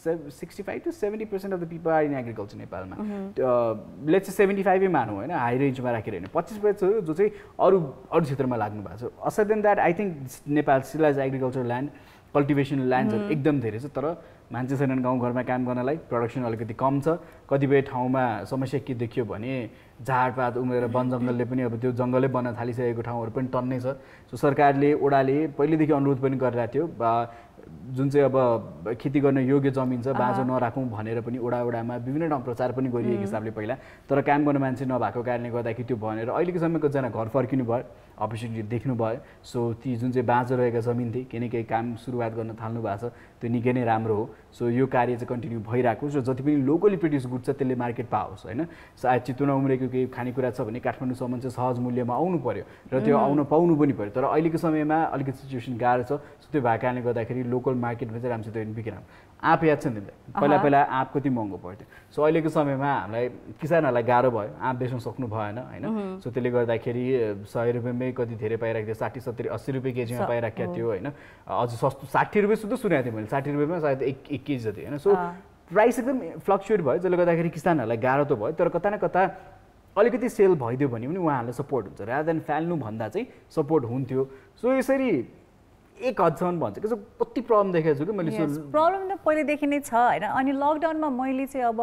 65 to 70% of the people are in agriculture नेपालमा। लेट्स से 75 मानौँ होइन, हाई रेन्जमा राखेर होइन, 25% जो चाहिँ अरू क्षेत्रमा लाग्नु भएको छ। असर then that I think Nepal still has agriculture land, cultivation ल्यान्ड्सहरू एकदम धेरै छ, तर मान्छे छैनन् गाउँघरमा काम गर्नलाई, प्रडक्सन अलिकति कम छ। कतिपय ठाउँमा समस्या के देखियो भने झारपात उम्रेर वन जङ्गलले पनि अब त्यो जङ्गलै बन्न थालिसकेको ठाउँहरू पनि टन्नै छ। सो सरकारले, ओडाले पहिलेदेखि अनुरोध पनि गरिरहेको थियो जुन चाहिँ अब खेती गर्न योग्य जमिन छ बाँझो नराखौँ भनेर पनि ओडामा विभिन्न ठाउँ प्रचार पनि गरिएको हिसाबले पहिला, तर काम गर्ने मान्छे नभएको कारणले गर्दाखेरि त्यो भनेर अहिलेको समय कतिजना घर फर्किनु भयो, अपर्च्युनिटी देख्नु भयो। सो ती जुन चाहिँ बाँझो रहेका जमिन थिए केही न केही काम सुरुवात गर्न थाल्नु भएको छ, त्यो निकै नै राम्रो हो। सो यो कार्य चाहिँ कन्टिन्यू भइरहेको छ, जति पनि लोकली प्रड्युस गुड छ त्यसले मार्केट पाओस् होइन। सायद चितवन उम्रेको केही खानेकुरा छ भने काठमाडौँसम्म चाहिँ सहज मूल्यमा आउनु पर्यो र त्यो आउन पाउनु पनि पर्यो, तर अहिलेको समयमा अलिकति सिचुएसन गाह्रो छ। सो त्यो भएको कारणले गर्दाखेरि लोकल मार्केटमा चाहिँ राम्रोसित बिक्री आँप याद छ नि तिमीलाई, पहिला आँप कति महँगो पर्थ्यो। सो अहिलेको समयमा हामीलाई किसानहरूलाई गाह्रो भयो, आँप बेच्न सक्नु भएन होइन। सो त्यसले गर्दाखेरि 100 रुपियाँमै कति धेरै पाइरहेको थियो, 60, 70, 80 रुपियाँ केजीमा पाइरहेको थियो होइन। अझ सस्तो 60 रुपियाँ सुधो सुनेको थिएँ मैले, 60 रुपियाँमा सायद एक केजी जति होइन। सो प्राइस एकदम फ्लक्चुएट भयो, जसले गर्दाखेरि किसानहरूलाई गाह्रो त भयो, तर कता न कता अलिकति सेल भइदियो भने पनि उहाँहरूलाई सपोर्ट हुन्छ, रादर देन फाल्नुभन्दा चाहिँ सपोर्ट हुन्थ्यो। सो यसरी एक हदसम्म भन्छ कि कति प्रब्लम देखेको छु कि मैले। प्रब्लम त पहिलेदेखि नै छ होइन। अनि लकडाउनमा मैले चाहिँ अब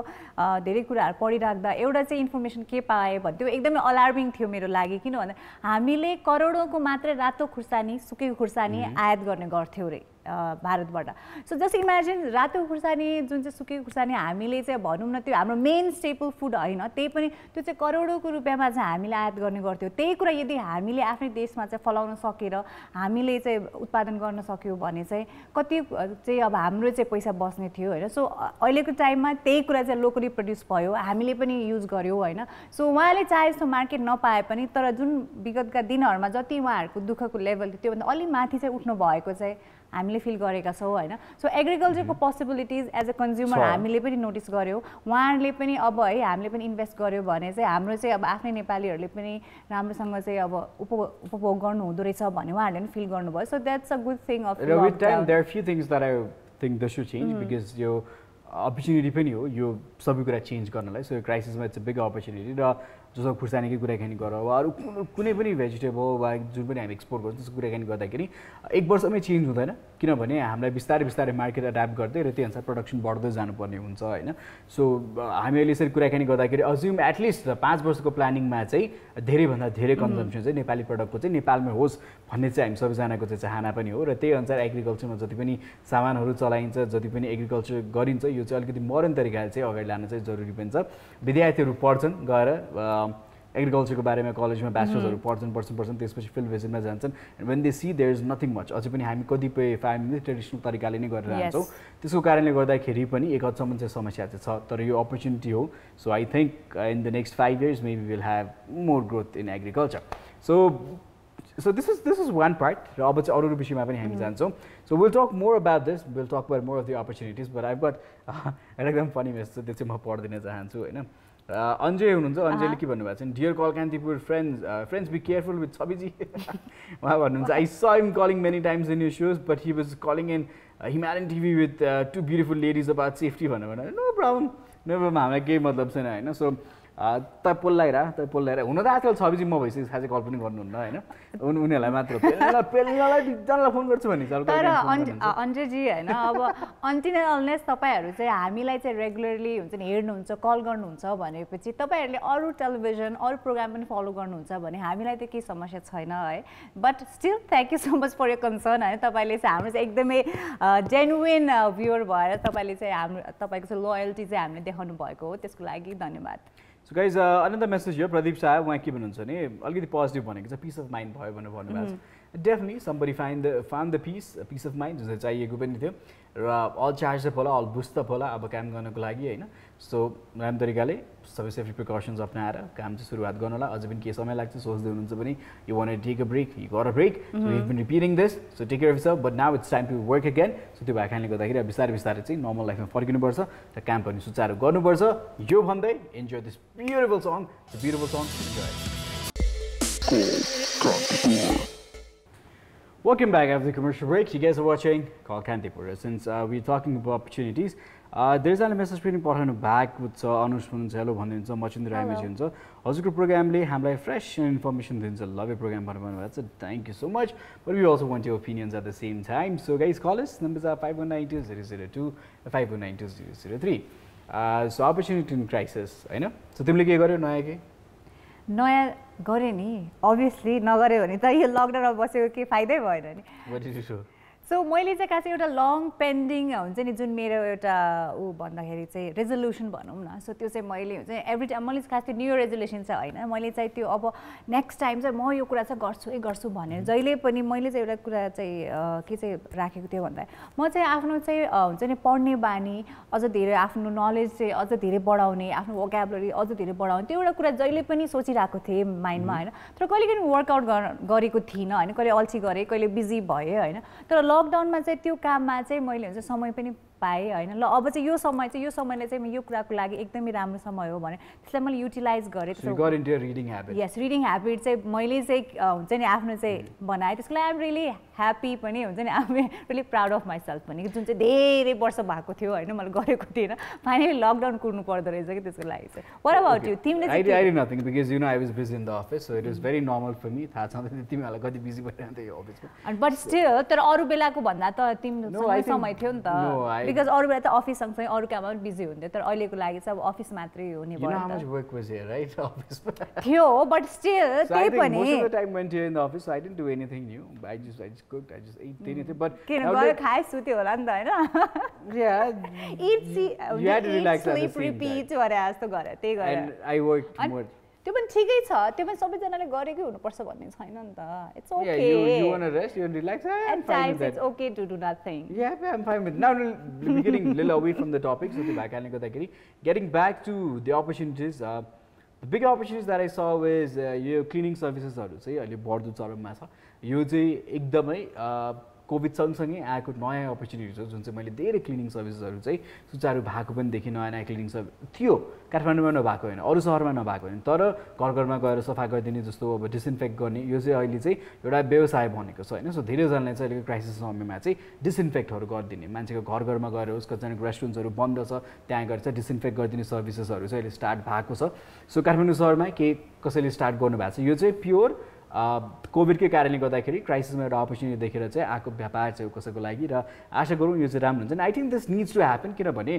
धेरै कुराहरू पढिराख्दा एउटा चाहिँ इन्फर्मेसन के पाएँ भने त्यो एकदमै अलार्मिङ थियो मेरो लागि, किन भन्दा हामीले करोडौँको मात्रै रातो खुर्सानी, सुकेको खुर्सानी आयात गर्ने गर्थ्यौँ रे भारतबाट। सो जस्ट इमेजिन रातो खुर्सानी जुन चाहिँ सुकेको खुर्सानी हामीले चाहिँ भनौँ न त्यो हाम्रो मेन स्टेपल फुड होइन, त्यही पनि त्यो चाहिँ करोडौँको रुपियाँमा चाहिँ हामीले आयात गर्ने गर्थ्यौँ। त्यही कुरा यदि हामीले आफ्नै देशमा चाहिँ फलाउन सकेर हामीले चाहिँ उत्पादन गर्न सक्यौँ भने चाहिँ कति चाहिँ अब हाम्रो चाहिँ पैसा बस्ने थियो होइन। सो अहिलेको टाइममा त्यही कुरा चाहिँ लोकली प्रड्युस भयो, हामीले पनि युज गऱ्यौँ होइन। सो उहाँले चाहे जस्तो मार्केट नपाए पनि तर जुन विगतका दिनहरूमा जति उहाँहरूको दुःखको लेभल थियो त्योभन्दा अलि माथि चाहिँ उठ्नु भएको चाहिँ हामीले फिल गरेका छौँ होइन। सो एग्रिकल्चरको पोसिबिलिटिज एज अ कन्ज्युमर हामीले पनि नोटिस गऱ्यौँ, उहाँहरूले पनि अब है हामीले पनि इन्भेस्ट गऱ्यौँ भने चाहिँ हाम्रो चाहिँ अब आफ्नै नेपालीहरूले पनि राम्रोसँग चाहिँ अब उपभोग गर्नु हुँदो रहेछ भन्ने उहाँहरूले पनि फिल गर्नुभयो। So that's a good thing of lockdown. There are few things that I think they should change because यो अपर्च्युनिटी पनि हो यो सबै कुरा चेन्ज गर्नलाई। सो यो क्राइसिसमा इट्स अ बिग अपर्च्युनिटी र जसको खुर्सानीकै कुराकानी गर वा अरू कुनै पनि भेजिटेबल वा जुन पनि हामी एक्सपोर्ट गर्छौँ त्यसको कुराकानी गर्दाखेरि 1 वर्षमै चेन्ज हुँदैन किनभने हामीलाई बिस्तारै बिस्तारै मार्केट एडाप्ट गर्दै र त्यही अनुसार प्रोडक्सन बढ्दै जानुपर्ने हुन्छ होइन सो हामी अहिले यसरी कुराकानी गर्दाखेरि अज्युम एटलिस्ट 5 वर्षको प्लानिङमा चाहिँ धेरैभन्दा धेरै कन्जम्सन चाहिँ नेपाली प्रडक्टको चाहिँ नेपालमै होस् भन्ने चाहिँ हामी सबैजनाको चाहिँ चाहना पनि हो र त्यही अनुसार एग्रिकल्चरमा जति पनि सामानहरू चलाइन्छ जति पनि एग्रिकल्चर गरिन्छ यो चाहिँ अलिकति मोडर्न तरिकाले चाहिँ अगाडि लान चाहिँ जरुरी पनि छ विद्यार्थीहरू पढ्छन् गएर एग्रिकल्चरको बारेमा कलेजमा ब्याचलर्सहरू पढ्छन् त्यसपछि फिल्ड भिजिटमा जान्छन् and when they see there is nothing much अझै पनि हामी कतिपय फ्यामिली ट्रेडिसनल तरिकाले नै गरेर जान्छौँ त्यसको कारणले गर्दाखेरि पनि एक हदसम्म चाहिँ समस्या चाहिँ छ तर यो अपर्च्युनिटी हो so I think in the next 5 years maybe will have more growth in agriculture So this is one part. र अब चाहिँ अरू विषयमा पनि हामी जान्छौँ so will talk more about this will talk about more of the opportunities but I got एकदम funny message छ त्यो चाहिँ म पढिदिन चाहन्छु होइन अन्जय हुनुहुन्छ अन्जयले के भन्नुभएको छ dear call Kantipur friends be careful with छविजी उहाँ भन्नुहुन्छ I saw him calling many times in your shows but he was calling in Himalayan TV with 2 beautiful ladies about safety भनेर नो प्रब्लम हामीलाई केही मतलब छैन होइन सो त पोल्लाइरा हुन त आजकल छविजी म भइसकेको खासै कल पनि गर्नुहुन्न होइन उनीहरूलाई मात्र पेल्नलाई बिजनलाई फोन गर्छु भन्ने तर अन्जयजी होइन अब अन्टिल अनलेस तपाईँहरू चाहिँ हामीलाई चाहिँ रेगुलरली हुन्छ नि हेर्नुहुन्छ कल गर्नुहुन्छ भनेपछि तपाईँहरूले अरू टेलिभिजन अरू प्रोग्राम पनि फलो गर्नुहुन्छ भने हामीलाई त केही समस्या छैन है but still thank you so much for your concern होइन तपाईँले चाहिँ हाम्रो चाहिँ एकदमै जेन्युन भ्युअर भएर तपाईँले चाहिँ हाम्रो तपाईँको चाहिँ लोयल्टी चाहिँ हामीले देखाउनु भएको हो त्यसको लागि धन्यवाद सो गाइज अनदर मेसेज यो प्रदीप शाह उहाँ के भन्नुहुन्छ भने अलिकति पोजिटिभ भनेको छ पिस अफ माइन्ड भयो भनेर भन्नुभएको छ definitely somebody find the peace of mind जुन चाहिएको पनि थियो र अल चार्ज अप होला अल बुस्ट अप होला अब काम गर्नको लागि होइन सो राम्रो तरिकाले सबै सेफ्टी प्रिकसन्स अप्नाएर काम चाहिँ सुरुवात गर्नु होला अझै पनि के समय लाग्छ सोच्दै हुनुहुन्छ भने you want take a break you got a break so you been repeating this so take care of yourself but now it's time to work again so त्यो भएको कारणले गर्दाखेरि बिस्तारै बिस्तारै चाहिँ नर्मल लाइफमा फर्किनुपर्छ र काम पनि सुचारू गर्नुपर्छ यो भन्दै enjoy this beautiful song enjoy Welcome back after the commercial break. You guys are watching Call Kantipur. Since we're talking about opportunities, there's a message pretty important back with Anush hello bhandiन्छ मचिन्द्र रामेजी हुन्छ हजुरको प्रोग्रामले हामीलाई fresh information दिन्छ love यो programme भनेर भन्नुभएको छ thank you so much but we also want your opinions at the same time so guys call us numbers are 5192 002 5192 so opportunity in crisis होइन सो तिमीले के गर्यौ नयाँ गरेँ नि अभियसली नगऱ्यो भने त यो लकडाउनमा बसेको केही फाइदै भएन नि सो मैले चाहिँ खासै एउटा लङ पेन्डिङ हुन्छ नि जुन मेरो एउटा भन्दाखेरि चाहिँ रेजोल्युसन भनौँ न सो त्यो चाहिँ मैले हुन्छ एभ्री टाइम मैले खास त्यो न्यू रेजोल्युसन चाहिँ होइन मैले चाहिँ त्यो अब नेक्स्ट टाइम चाहिँ म यो कुरा चाहिँ गर्छु भनेर जहिले पनि मैले चाहिँ एउटा कुरा चाहिँ के चाहिँ राखेको थियो भन्दा म चाहिँ आफ्नो चाहिँ हुन्छ नि पढ्ने बानी अझ धेरै आफ्नो नलेज चाहिँ अझ धेरै बढाउने आफ्नो भोक्याबुलरी अझ धेरै बढाउने त्यो एउटा कुरा जहिले पनि सोचिरहेको थिएँ माइन्डमा होइन तर कहिले कहिले वर्कआउट गरेको थिइनँ होइन कहिले अल्छी गरेँ कहिले बिजी भएँ होइन तर लकडाउनमा चाहिँ त्यो काममा चाहिँ मैले हुन्छ समय पनि पाएँ होइन ल अब चाहिँ यो समयले चाहिँ यो कुराको लागि एकदमै राम्रो समय हो भने त्यसलाई मैले युटिलाइज गरेँ यस रिडिङ ह्याबिट चाहिँ मैले चाहिँ हुन्छ नि आफ्नो चाहिँ बनाएँ त्यसको लागि आइएम रियली ह्याप्पी पनि हुन्छ नि I'm really proud of myself पनि जुन चाहिँ धेरै वर्ष भएको थियो होइन मैले गरेको थिएन फाइनली लकडाउन कुर्नु पर्दो रहेछ कि त्यसको लागि चाहिँ व्हाट अबाउट यु तिमीले चाहिँ nothing because you know I was busy in the office so it is very normal for me थाहा छ तिमीहरूलाई कति बिजी भइरहन्थ्यो यो अफिसमा बट स्टिल तर अरू बेलाको भन्दा त तिम्रो समय थियो नि त बिकज अरू बेला त अफिस सँगसँगै अरू काममा पनि बिजी हुन्थ्यो तर अहिलेको लागि चाहिँ अब अफिस मात्रै हुने थियो बट स्टिल त्यही पनि खाए सुत्यो होला नि त होइन त्यो पनि ठिकै छ त्यो पनि सबैजनाले गरेकै हुनुपर्छ भन्ने छैन नि त it's okay you want to rest you want to relax and times it's okay to do nothing I'm fine with now we're getting a little away from the topic so the back getting back to the opportunities the big opportunities that I saw was यो cleaning services हरु चाहिँ अहिले बढ्दो चरणमा छ यो चाहिँ एकदमै कोभिड सँगसँगै आएको नयाँ अपर्च्युनिटिज हो जुन चाहिँ मैले धेरै क्लिनिङ सर्भिसेसहरू चाहिँ सुचारू भएको पनि देखेँ। नयाँ नयाँ क्लिनिङ सर्भिस थियो, काठमाडौँमा नभएको होइन, अरू सहरमा नभएको होइन, तर घर घरमा गएर सफा गरिदिने जस्तो अब डिसइन्फेक्ट गर्ने यो चाहिँ अहिले चाहिँ एउटा व्यवसाय बनेको छ होइन। सो धेरैजनाले चाहिँ अहिलेको क्राइसिस समयमा चाहिँ डिसइन्फेक्टहरू गरिदिने, मान्छेको घर घरमा गएर होस्, कतिजनाको रेस्टुरेन्ट्सहरू बन्द छ त्यहाँ गएर चाहिँ डिसइन्फेक्ट गरिदिने सर्भिसेसहरू चाहिँ अहिले स्टार्ट भएको छ। सो काठमाडौँ सहरमा कसैले स्टार्ट गर्नुभएको छ। यो चाहिँ प्योर कोभिडकै कारणले गर्दाखेरि क्राइसिसमा एउटा अपर्च्युनिटी देखेर चाहिँ आएको व्यापार चाहिँ कसैको लागि, र आशा गरौँ यो चाहिँ राम्रो हुन्छ। I think this needs to happen, किनभने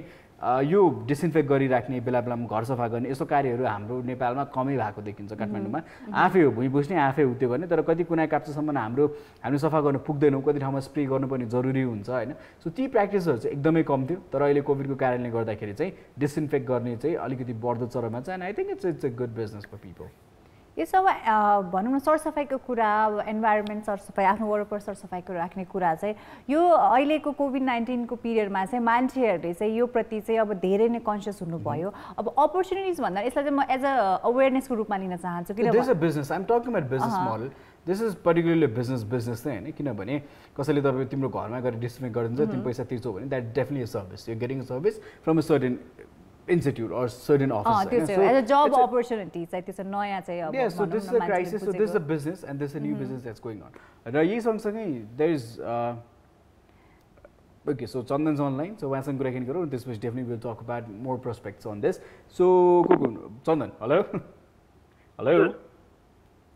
यो डिसइन्फेक्ट गरिराख्ने बेला बेलामा घर सफा गर्ने यस्तो कार्यहरू हाम्रो नेपालमा कमै भएको देखिन्छ। काठमाडौँमा आफै हो भुइँ बुझ्ने, आफै उत्यो गर्ने, तर कति कुना काप्चासम्म हामीले सफा गर्न पुग्दैनौँ, कति ठाउँमा स्प्रे गर्नुपर्ने जरुरी हुन्छ होइन। सो ती प्र्याक्टिसहरू चाहिँ एकदमै कम थियो, तर अहिले कोभिडको कारणले गर्दाखेरि चाहिँ डिसइन्फेक्ट गर्ने चाहिँ अलिकति बढ्दो चरणमा छ। And I think it's a good business for people. यो सब भनौँ न सरसफाइको कुरा, अब इन्भाइरोमेन्ट सरसफाइ, आफ्नो वरपर सरसफाइको राख्ने कुरा चाहिँ यो अहिलेको कोभिड-19को पिरियडमा चाहिँ मान्छेहरूले चाहिँ यो प्रति चाहिँ अब धेरै नै कन्सियस हुनुभयो। अब अपर्च्युनिटिज भन्दा यसलाई चाहिँ म एज अ अवेरनेसको रूपमा लिन चाहन्छु। This is a business, I am talking about business model. This is particularly business नै होइन, किनभने कसैले तपाईँ तिम्रो घरमा गएर डिस्ट्रिब्युट गरिदिन्छ, तिमी पैसा तिर्छौ भने that definitely a service, you getting a service from a certain institute or certain office. As a job opportunity, it's a नयाँ चाहिँ yeah, so this is a crisis, so this is a business and this is a new business that's going on. र यही सँगसँगै there is okay, so Chandan's online, so उहाँसँग कुराकानी गरौँ, त्यसपछि definitely we'll talk about more prospects on this. So Chandan, hello. Hello.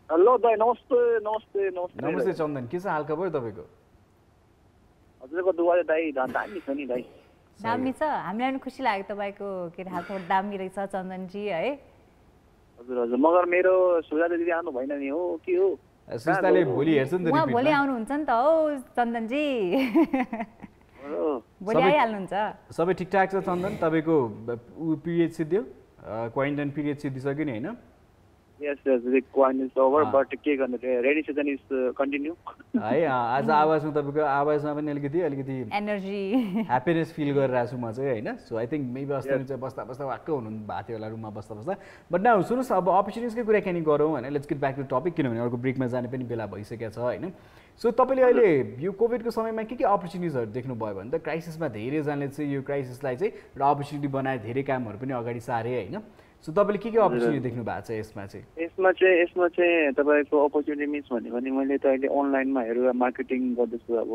Hello दाइ, नमस्ते नमस्ते नमस्ते नमस्ते चन्दन, के छ हाल खबर तपाईँको? हजुरको दुवाले दाइ दामी छ नि दाइ। दामी छ, हामीलाई पनि खुसी लाग्यो तपाईँको के हाल खबर दामी रहेछ चन्दनजी है। हजुर हजुर, मगर मेरो सुजाता दिदी आउनु भएन नि हो के हो? सुजाताले भोलि हेर्छ नि त रिपिटमा। भोलि आउनुहुन्छ नि त हौ चन्दनजी। भोलि आइहाल्नुहुन्छ। सबै ठिकठाक छ चन्दन, तपाईँको पिरियड सिद्धियो, क्वारेन्टाइन पिरियड सिद्धिसक्यो नि होइन? Yes, the quarantine is over, but के गर्ने रेनी सिजन इज कन्टिन्यू है। आज आवाजमा तपाईँको आवाजमा पनि अलिकति एनर्जी ह्याप्पिनेस फिल गरिरहेको छु म चाहिँ होइन। सो आई थिङ्क मेबी अस्ति चाहिँ बस्दा वाक्क हुनु भएको थियो होला रुममा बस्दा। बट नाउ सुन्नुहोस्, अब अपर्च्युनिटिजकै कुराकानी गरौँ होइन। Let's get back to topic, किनभने अर्को ब्रेकमा जाने पनि बेला भइसकेको छ होइन। सो तपाईँले अहिले यो कोभिडको समयमा के अपर्च्युनिटिजहरू देख्नुभयो भने त क्राइसिसमा धेरैजनाले चाहिँ यो क्राइसिसलाई चाहिँ एउटा अपर्च्युनिटी बनाए, धेरै कामहरू पनि अगाडि सारे होइन। सो तपाईँले के अपर्च्युनिटी देख्नु भएको छ यसमा चाहिँ? यसमा चाहिँ तपाईँको अपर्च्युनिटी मिन्स भनेको नि मैले त अहिले अनलाइनमा हेरेर मार्केटिङ गर्दैछु। अब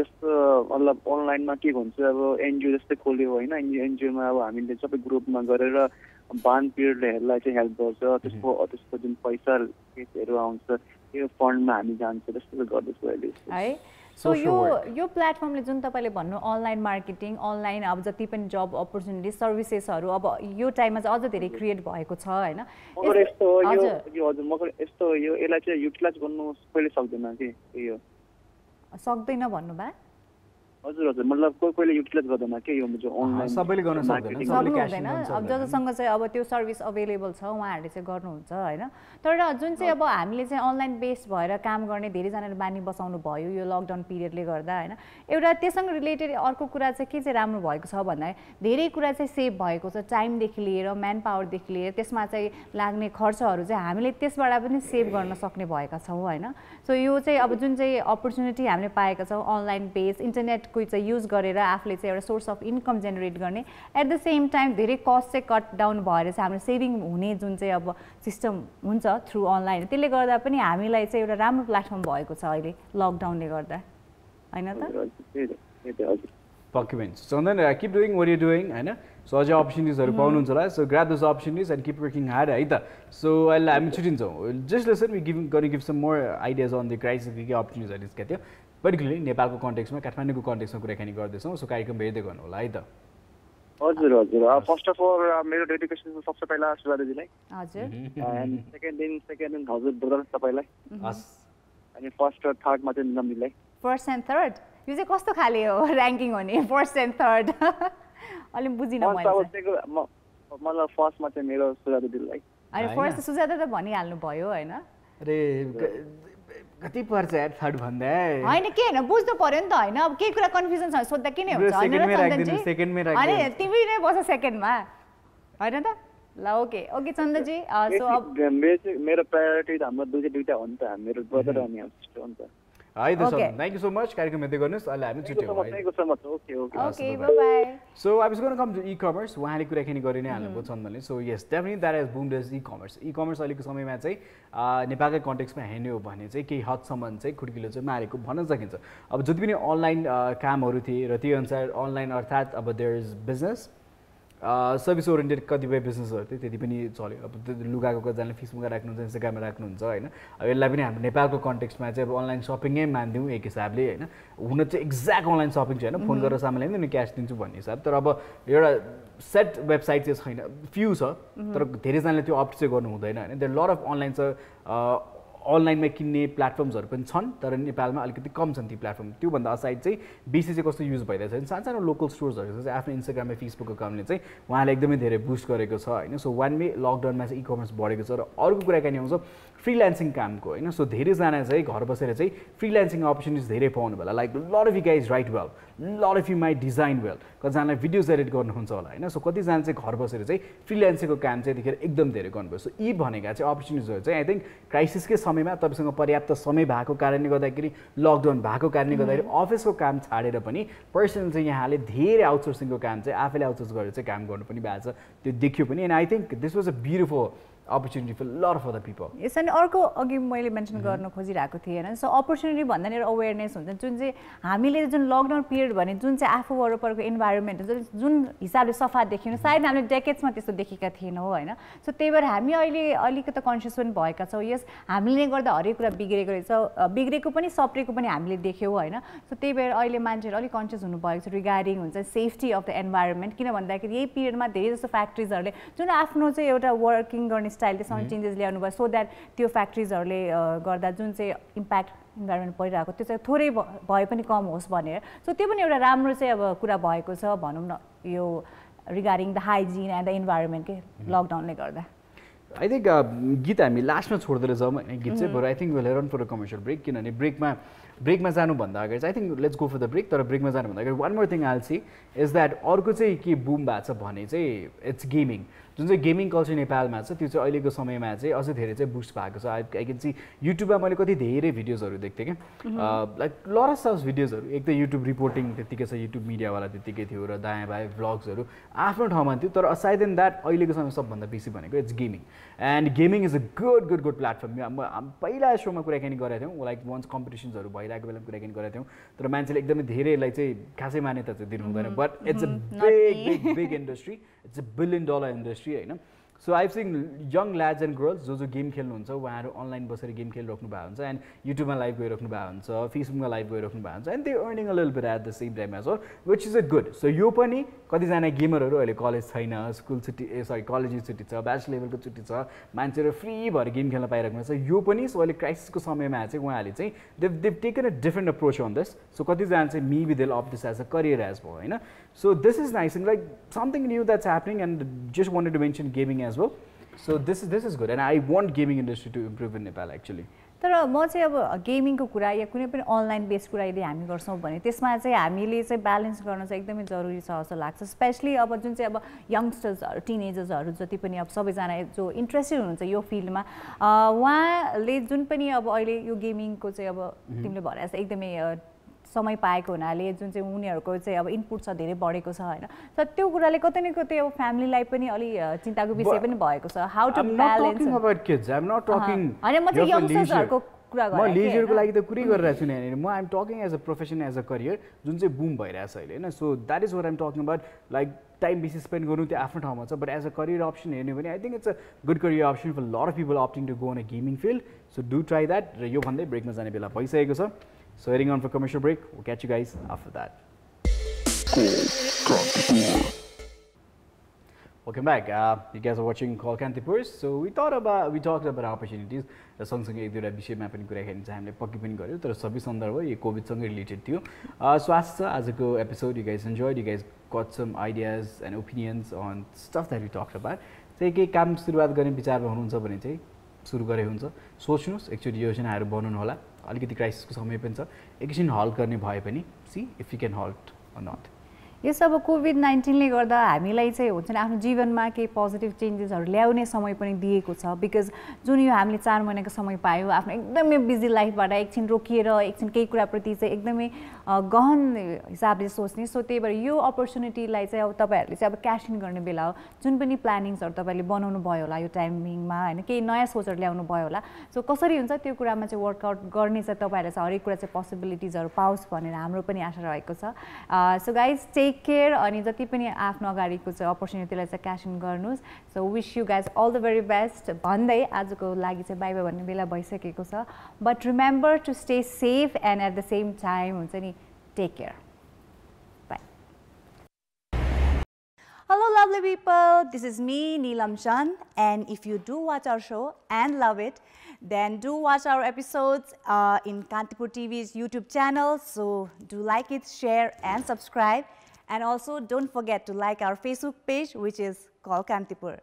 जस्तो मतलब अनलाइनमा के भन्छ, अब एनजिओ जस्तै खोल्यो होइन। एनजिओमा अब हामीले सबै ग्रुपमा गरेर बान पिरियडहरूलाई चाहिँ हेल्प गर्छ, त्यसको जुन पैसाहरू आउँछ त्यो फन्डमा हामी जान्छ, त्यस्तो गर्दैछु अहिले है। सो यो प्लेटफर्मले जुन तपाईँले भन्नु अनलाइन मार्केटिङ, अनलाइन अब जति पनि जब अपर्च्युनिटिज सर्भिसेसहरू अब यो टाइममा चाहिँ अझ धेरै क्रिएट भएको छ होइन। मगर यस्तो हजुर, मगर यस्तो यो यसलाई चाहिँ युटिलाइज गर्नु कहिले सक्दैन कि यो सक्दैन भन्नुभयो? हजुर हजुर, मतलब कोहीले युटिलाइज गर्दैन के यो जो अनलाइन सबैले गर्न सक्दैन, सबैले क्याश हुँदैन। अब जससँग चाहिँ अब त्यो सर्भिस अवेलेबल छ उहाँहरूले चाहिँ गर्नुहुन्छ होइन। तर जुन चाहिँ अब हामीले चाहिँ अनलाइन बेस्ड भएर काम गर्ने धेरैजनाले बानी बसाउनु भयो यो लकडाउन पिरियडले गर्दा होइन। एउटा त्यससँग रिलेटेड अर्को कुरा चाहिँ के चाहिँ राम्रो भएको छ भन्दा धेरै कुरा चाहिँ सेभ भएको छ, टाइमदेखि लिएर म्यान पावरदेखि लिएर त्यसमा चाहिँ लाग्ने खर्चहरू चाहिँ हामीले त्यसबाट पनि सेभ गर्न सक्ने भएका छौँ होइन। सो यो चाहिँ अब जुन चाहिँ अपर्च्युनिटी हामीले पाएका छौँ अनलाइन बेस्ड इन्टरनेट कोही चाहिँ युज गरेर आफूले चाहिँ एउटा सोर्स अफ इन्कम जेनेरेट गर्ने, एट द सेम टाइम धेरै कस्ट चाहिँ कट डाउन भएर चाहिँ हाम्रो सेभिङ हुने जुन चाहिँ अब सिस्टम हुन्छ थ्रु अनलाइन, त्यसले गर्दा पनि हामीलाई चाहिँ एउटा राम्रो प्लेटफर्म भएको छ अहिले लकडाउनले गर्दा होइन त? पक्कै पनि Chandan, keep doing what you doing होइन। सो अझै अपर्च्युनिटिजहरू पाउनुहुन्छ होला। So grab those opportunities and keep working hard है त। सो अहिले हामी छुट्टिन्छौँ। Just listen we give some more ideas on the crisis, के अपर्च्युनिटिजहरू निस्केको थियो पर्टिकुलरली नेपालको कन्टेक्समा, काठमाडौँको कन्टेक्समा कुराकानी गर्दैछौँ। सो कार्यक्रम हेर्दै गर्नु होला है त। हजुर हजुर, फर्स्ट अफ अल मेरो डेडिकेसन सबसे पहिला सुजाता दिदीलाई, हजुर, एन्ड सेकेन्ड दिन हजुर ब्रदर तपाईँलाई, अनि फर्स्ट र थर्डमा चाहिँ नम्बीलाई। फर्स्ट एन्ड थर्ड यो चाहिँ कस्तो खाले हो ऱ्याङ्किङ हो नि फर्स्ट एन्ड थर्ड? अलिक बुझिन मतलब फर्स्टमा चाहिँ मेरो सुजाता दिदीलाई। अनि फर्स्ट सुजाता त भनिहाल्नु भयो होइन? अरे कति पर्छ यार थर्ड भन्दा होइन के होइन बुझ्नु पर्यो नि त होइन। अब केही कुरा कन्फ्युजन छ सोध्दा के नै हुन्छ होइन र चन्दनजी? अनि तिमी नै बस सेकेन्डमा होइन त? ल ओके ओके चन्दजी सो अब मेरो प्रायोरिटी त हाम्रो दुईटा हो नि त मेरो ब्रदर अनि सिस्टर हो नि त है त sir thank you so much कार्यक्रम हेर्दै गर्नुहोस् अहिले हामी छुट्यौँ okay bye bye so I was gonna come to e-commerce उहाँले कुराकानी गरि नै हाल्नुभयो चन्दनले so yes definitely that has boomed as e-commerce अहिलेको समयमा चाहिँ नेपालकै कन्टेक्स्टमा हेर्ने हो भने चाहिँ केही हदसम्म चाहिँ खुड्किलो चाहिँ मारेको भन्न सकिन्छ अब जति पनि अनलाइन कामहरू थिए र त्यही अनुसार अनलाइन अर्थात् अब there is business service oriented कतिपय बिजनेसहरू थियो त्यति पनि चल्यो अब लुगाको कतिजनाले फेसबुकमा राख्नुहुन्छ इन्स्टाग्राममा राख्नुहुन्छ होइन अब यसलाई पनि हाम्रो नेपालको कन्टेक्स्टमा चाहिँ अब अनलाइन सपिङै मानिदिउँ एक हिसाबले होइन हुन चाहिँ एक्ज्याक्ट अनलाइन सपिङ चाहिँ होइन फोन गरेर सामान ल्याइदिनु नि क्यास दिन्छु भन्ने हिसाब तर अब एउटा सेट वेबसाइट चाहिँ छैन फ्यु छ तर धेरैजनाले त्यो अप्ट चाहिँ गर्नु हुँदैन होइन देयर लट अफ अनलाइन छ अनलाइनमा किन्ने प्लेटफर्म्सहरू पनि छन् तर नेपालमा अलिकति कम छन् ती प्लेटफर्म त्योभन्दा असाइड चाहिँ बेसी चाहिँ कस्तो युज भइरहेछ भने सानो सानो लोकल स्टोर्सहरू चाहिँ आफ्नो इन्स्टाग्राममा फेसबुकको कामले चाहिँ उहाँले एकदमै धेरै बुस्ट गरेको छ होइन सो वान वे लकडाउनमा चाहिँ ई-कमर्स बढेको छ र अर्को कुराकानी आउँछ फ्रिल्यान्सिङ कामको होइन सो धेरैजना चाहिँ घर बसेर चाहिँ फ्रिल्यान्सिङ अपर्च्युनिटिज धेरै पाउनु होला like lot of you guys right well lot of you my design well कतिजनालाई भिडियोज एडिट गर्नुहुन्छ होला होइन सो कतिजना चाहिँ घर बसेर चाहिँ फ्रिल्यान्सिङको काम चाहिँ यतिखेर एकदम धेरै गर्नुभयो सो यी भनेका चाहिँ अपर्च्युनिटिजहरू चाहिँ आई थिङ्क क्राइसिसकै समयमा तपाईँसँग पर्याप्त समय भएको कारणले गर्दाखेरि लकडाउन भएको कारणले गर्दाखेरि अफिसको काम छाडेर पनि पर्सनल चाहिँ यहाँले धेरै आउटसोर्सिङको काम चाहिँ आफैले आउटसोर्स गरेर चाहिँ काम गर्नु पनि भएको छ त्यो देखियो पनि and I think this was a beautiful opportunity for a lot of other people. Yes, and अर्को अघि मैले मेन्सन गर्न खोजिरहेको थिएँ हैन सो अपर्च्युनिटी भन्दा नि अवेयरनेस हुन्छ जुन चाहिँ हामीले जुन लकडाउन पिरियड भने जुन चाहिँ आफू वरपरको इन्भाइरोमेन्ट जुन हिसाबले सफा देखिनु सायद हामीले डेकेड्समा त्यस्तो देखेका थिएनौँ हैन सो त्यही भएर हामी अहिले अलिकति कन्सियस पनि भएका छौँ यस हामीले गर्दा हरेक कुरा बिग्रेको रहेछ बिग्रेको पनि सप्रेको पनि हामीले देख्यौँ हैन सो त्यही भएर अहिले मान्छेहरू अलिक कन्सियस हुनु भएको छ रिगार्डिङ हुन्छ सेफ्टी अफ द इन्भाइरोमेन्ट किन भन्दाखेरि यही पिरियडमा धेरै जस्तो फ्याक्ट्रिजहरूले जुन आफ्नो चाहिँ एउटा वर्किङ गर्ने स्टाइलले सम चेन्जेस ल्याउनु भयो सो द्याट त्यो फ्याक्ट्रिजहरूले गर्दा जुन चाहिँ इम्प्याक्ट इन्भाइरोमेन्ट परिरहेको त्यो चाहिँ थोरै भए पनि कम होस् भनेर सो त्यो पनि एउटा राम्रो चाहिँ अब कुरा भएको छ भनौँ न यो regarding the hygiene and the इन्भाइरोमेन्टकै लकडाउनले गर्दा आई थिङ्क गीत हामी लास्टमा छोड्दै जाउँ होइन गीत चाहिँ बरु I think will run for a commercial break किनभने ब्रेकमा जानुभन्दा अगाडि चाहिँ I think let's go for the break तर ब्रेकमा जानुभन्दा अगाडि one more thing I'll see is that अर्को चाहिँ के बुम भएको छ भने चाहिँ इट्स गेमिङ जुन चाहिँ गेमिङ कल्चर नेपालमा छ त्यो चाहिँ अहिलेको समयमा चाहिँ अझै धेरै चाहिँ बुस्ट भएको छ आई क्यान सी युट्युबमा मैले कति धेरै भिडियोजहरू देख्थेँ क्या लाइक लरस अफ भिडियोजहरू एक त युट्युब रिपोर्टिङ त्यत्तिकै छ युट्युब मिडियावाला त्यत्तिकै थियो र दायाँ बायाँ भ्लग्सहरू आफ्नो ठाउँमा थियो तर असाइड देन द्याट अहिलेको समय सबभन्दा बेसी भनेको it's gaming and gaming is a good platform पहिला सोमा कुराकानी गरेका थियौँ लाइक वन्स कम्पिटिसन्सहरू भइरहेको बेला कुराकानी गरेका थियौँ तर मान्छेले एकदमै धेरैलाई चाहिँ खासै मान्यता चाहिँ दिनु हुँदैन but it's a big industry it's a $1 billion industry होइन so I've seen young lads and girls जो गेम खेल्नुहुन्छ उहाँहरू अनलाइन बसेर गेम खेलिराख्नु भएको हुन्छ एन्ड युट्युबमा लाइभ गइराख्नु भएको हुन्छ फेसबुकमा लाइभ गइराख्नु भएको हुन्छ and they earning a little bit at the same time as well which is a good so यो पनि कतिजना गेमरहरू अहिले कलेज छैन स्कुल छुट्टी कलेज छुट्टी छ ब्याचलर लेभलको छुट्टी छ मान्छेहरू फ्री भएर गेम खेल्न पाइरहेको छ यो पनि सो अहिले क्राइसिसको समयमा चाहिँ उहाँहरूले चाहिँ they've taken a different approach on this so कतिजना चाहिँ maybe they'll of this as a career as भयो होइन so this is nice like something new that's happening and just wanted to mention gaming as well So this is good and I want gaming industry to improve in Nepal actually. तर म चाहिँ अब गेमिङको कुरा या कुनै पनि online based कुरा यदि हामी गर्छौँ भने त्यसमा चाहिँ हामीले चाहिँ ब्यालेन्स गर्न चाहिँ एकदमै जरुरी छ जस्तो लाग्छ स्पेसली अब जुन चाहिँ अब यङ्स्टर्सहरू टिनेजर्सहरू जति पनि अब सबैजना जो इन्ट्रेस्टेड हुनुहुन्छ यो फिल्डमा उहाँले जुन पनि अब अहिले यो गेमिङको चाहिँ अब तिमीले भने जस्तो एकदमै समय पाएको हुनाले जुन चाहिँ उनीहरूको चाहिँ अब इनपुट छ धेरै बढेको छ होइन तर त्यो कुराले कतै न कतै अब फ्यामिलीलाई पनि अलि चिन्ताको विषय पनि भएको छ हाउ टु ब्यालेन्स होइन म चाहिँ यङ्स्टर्सहरूको कुरा म लेजरको लागि त कुरै गरिरहेको छु नि म I'm talking as a profession as a career जुन चाहिँ बुम भइरहेछ अहिले होइन so that is what I'm talking about like time बेसी स्पेन्ड गर्नु त्यो आफ्नो ठाउँमा छ but as a career option हेर्ने भने I think it's a good career option for lot of people opting to go on a gaming field so do try that र यो भन्दै ब्रेकमा जाने बेला भइसकेको छ So heading on for commercial break, we'll catch you guys after that. Welcome back. You guys are watching Call Kantipur. So we talked about opportunities. र सँगसँगै एक दुईवटा विषयमा पनि कुराकानी चाहिँ हामीले पक्कै पनि गऱ्यौँ तर सबै सन्दर्भ यो कोभिडसँगै रिलेटेड थियो स्वास्थ्य छ आजको episode you guys enjoyed you guys got some ideas and opinions on stuff that we talked about चाहिँ केही काम सुरुवात गर्ने विचारमा हुनुहुन्छ भने चाहिँ सुरु गरे हुन्छ सोच्नुहोस् एकचोटि योजनाहरू बनाउनु होला अलिकति क्राइसिसको समय पनि छ एकैछिन हल्ट गर्ने भए पनि see if you can halt or not yes अब कोभिड-19ले गर्दा हामीलाई चाहिँ हुन्छ नि आफ्नो जीवनमा केही पोजिटिभ चेन्जेसहरू ल्याउने समय पनि दिएको छ बिकज जुन यो हामीले 4 महिनाको समय पायो आफ्नो एकदमै बिजी लाइफबाट एकछिन रोकिएर एकछिन केही कुराप्रति चाहिँ एकदमै गहन हिसाबले सोच्ने सो त्यही भएर यो अपर्च्युनिटीलाई चाहिँ अब तपाईँहरूले चाहिँ अब क्यास इन गर्ने बेला हो जुन पनि प्लानिङ्सहरू तपाईँले बनाउनु भयो होला यो टाइमिङमा होइन केही नयाँ सोचहरू ल्याउनु भयो होला सो कसरी हुन्छ त्यो कुरामा चाहिँ वर्कआउट गर्ने चाहिँ तपाईँहरूले चाहिँ हरेक कुरा चाहिँ पोसिबिलिटिजहरू पाओस् भनेर हाम्रो पनि आशा रहेको छ सो गाइज टेक केयर अनि जति पनि आफ्नो अगाडिको चाहिँ अपर्च्युनिटीलाई चाहिँ क्यास इन गर्नुहोस् so wish you guys all the very best भन्दै आजको लागि चाहिँ बाई बाई भन्ने बेला भइसकेको छ but remember to stay safe and at the same time हुन्छ नि take care bye Hello lovely people, this is me Neelam Chand and if you do watch our show and love it then do watch our episodes in Kantipur TV's YouTube channel so do like it, share and subscribe and also don't forget to like our Facebook page which is called Kantipur.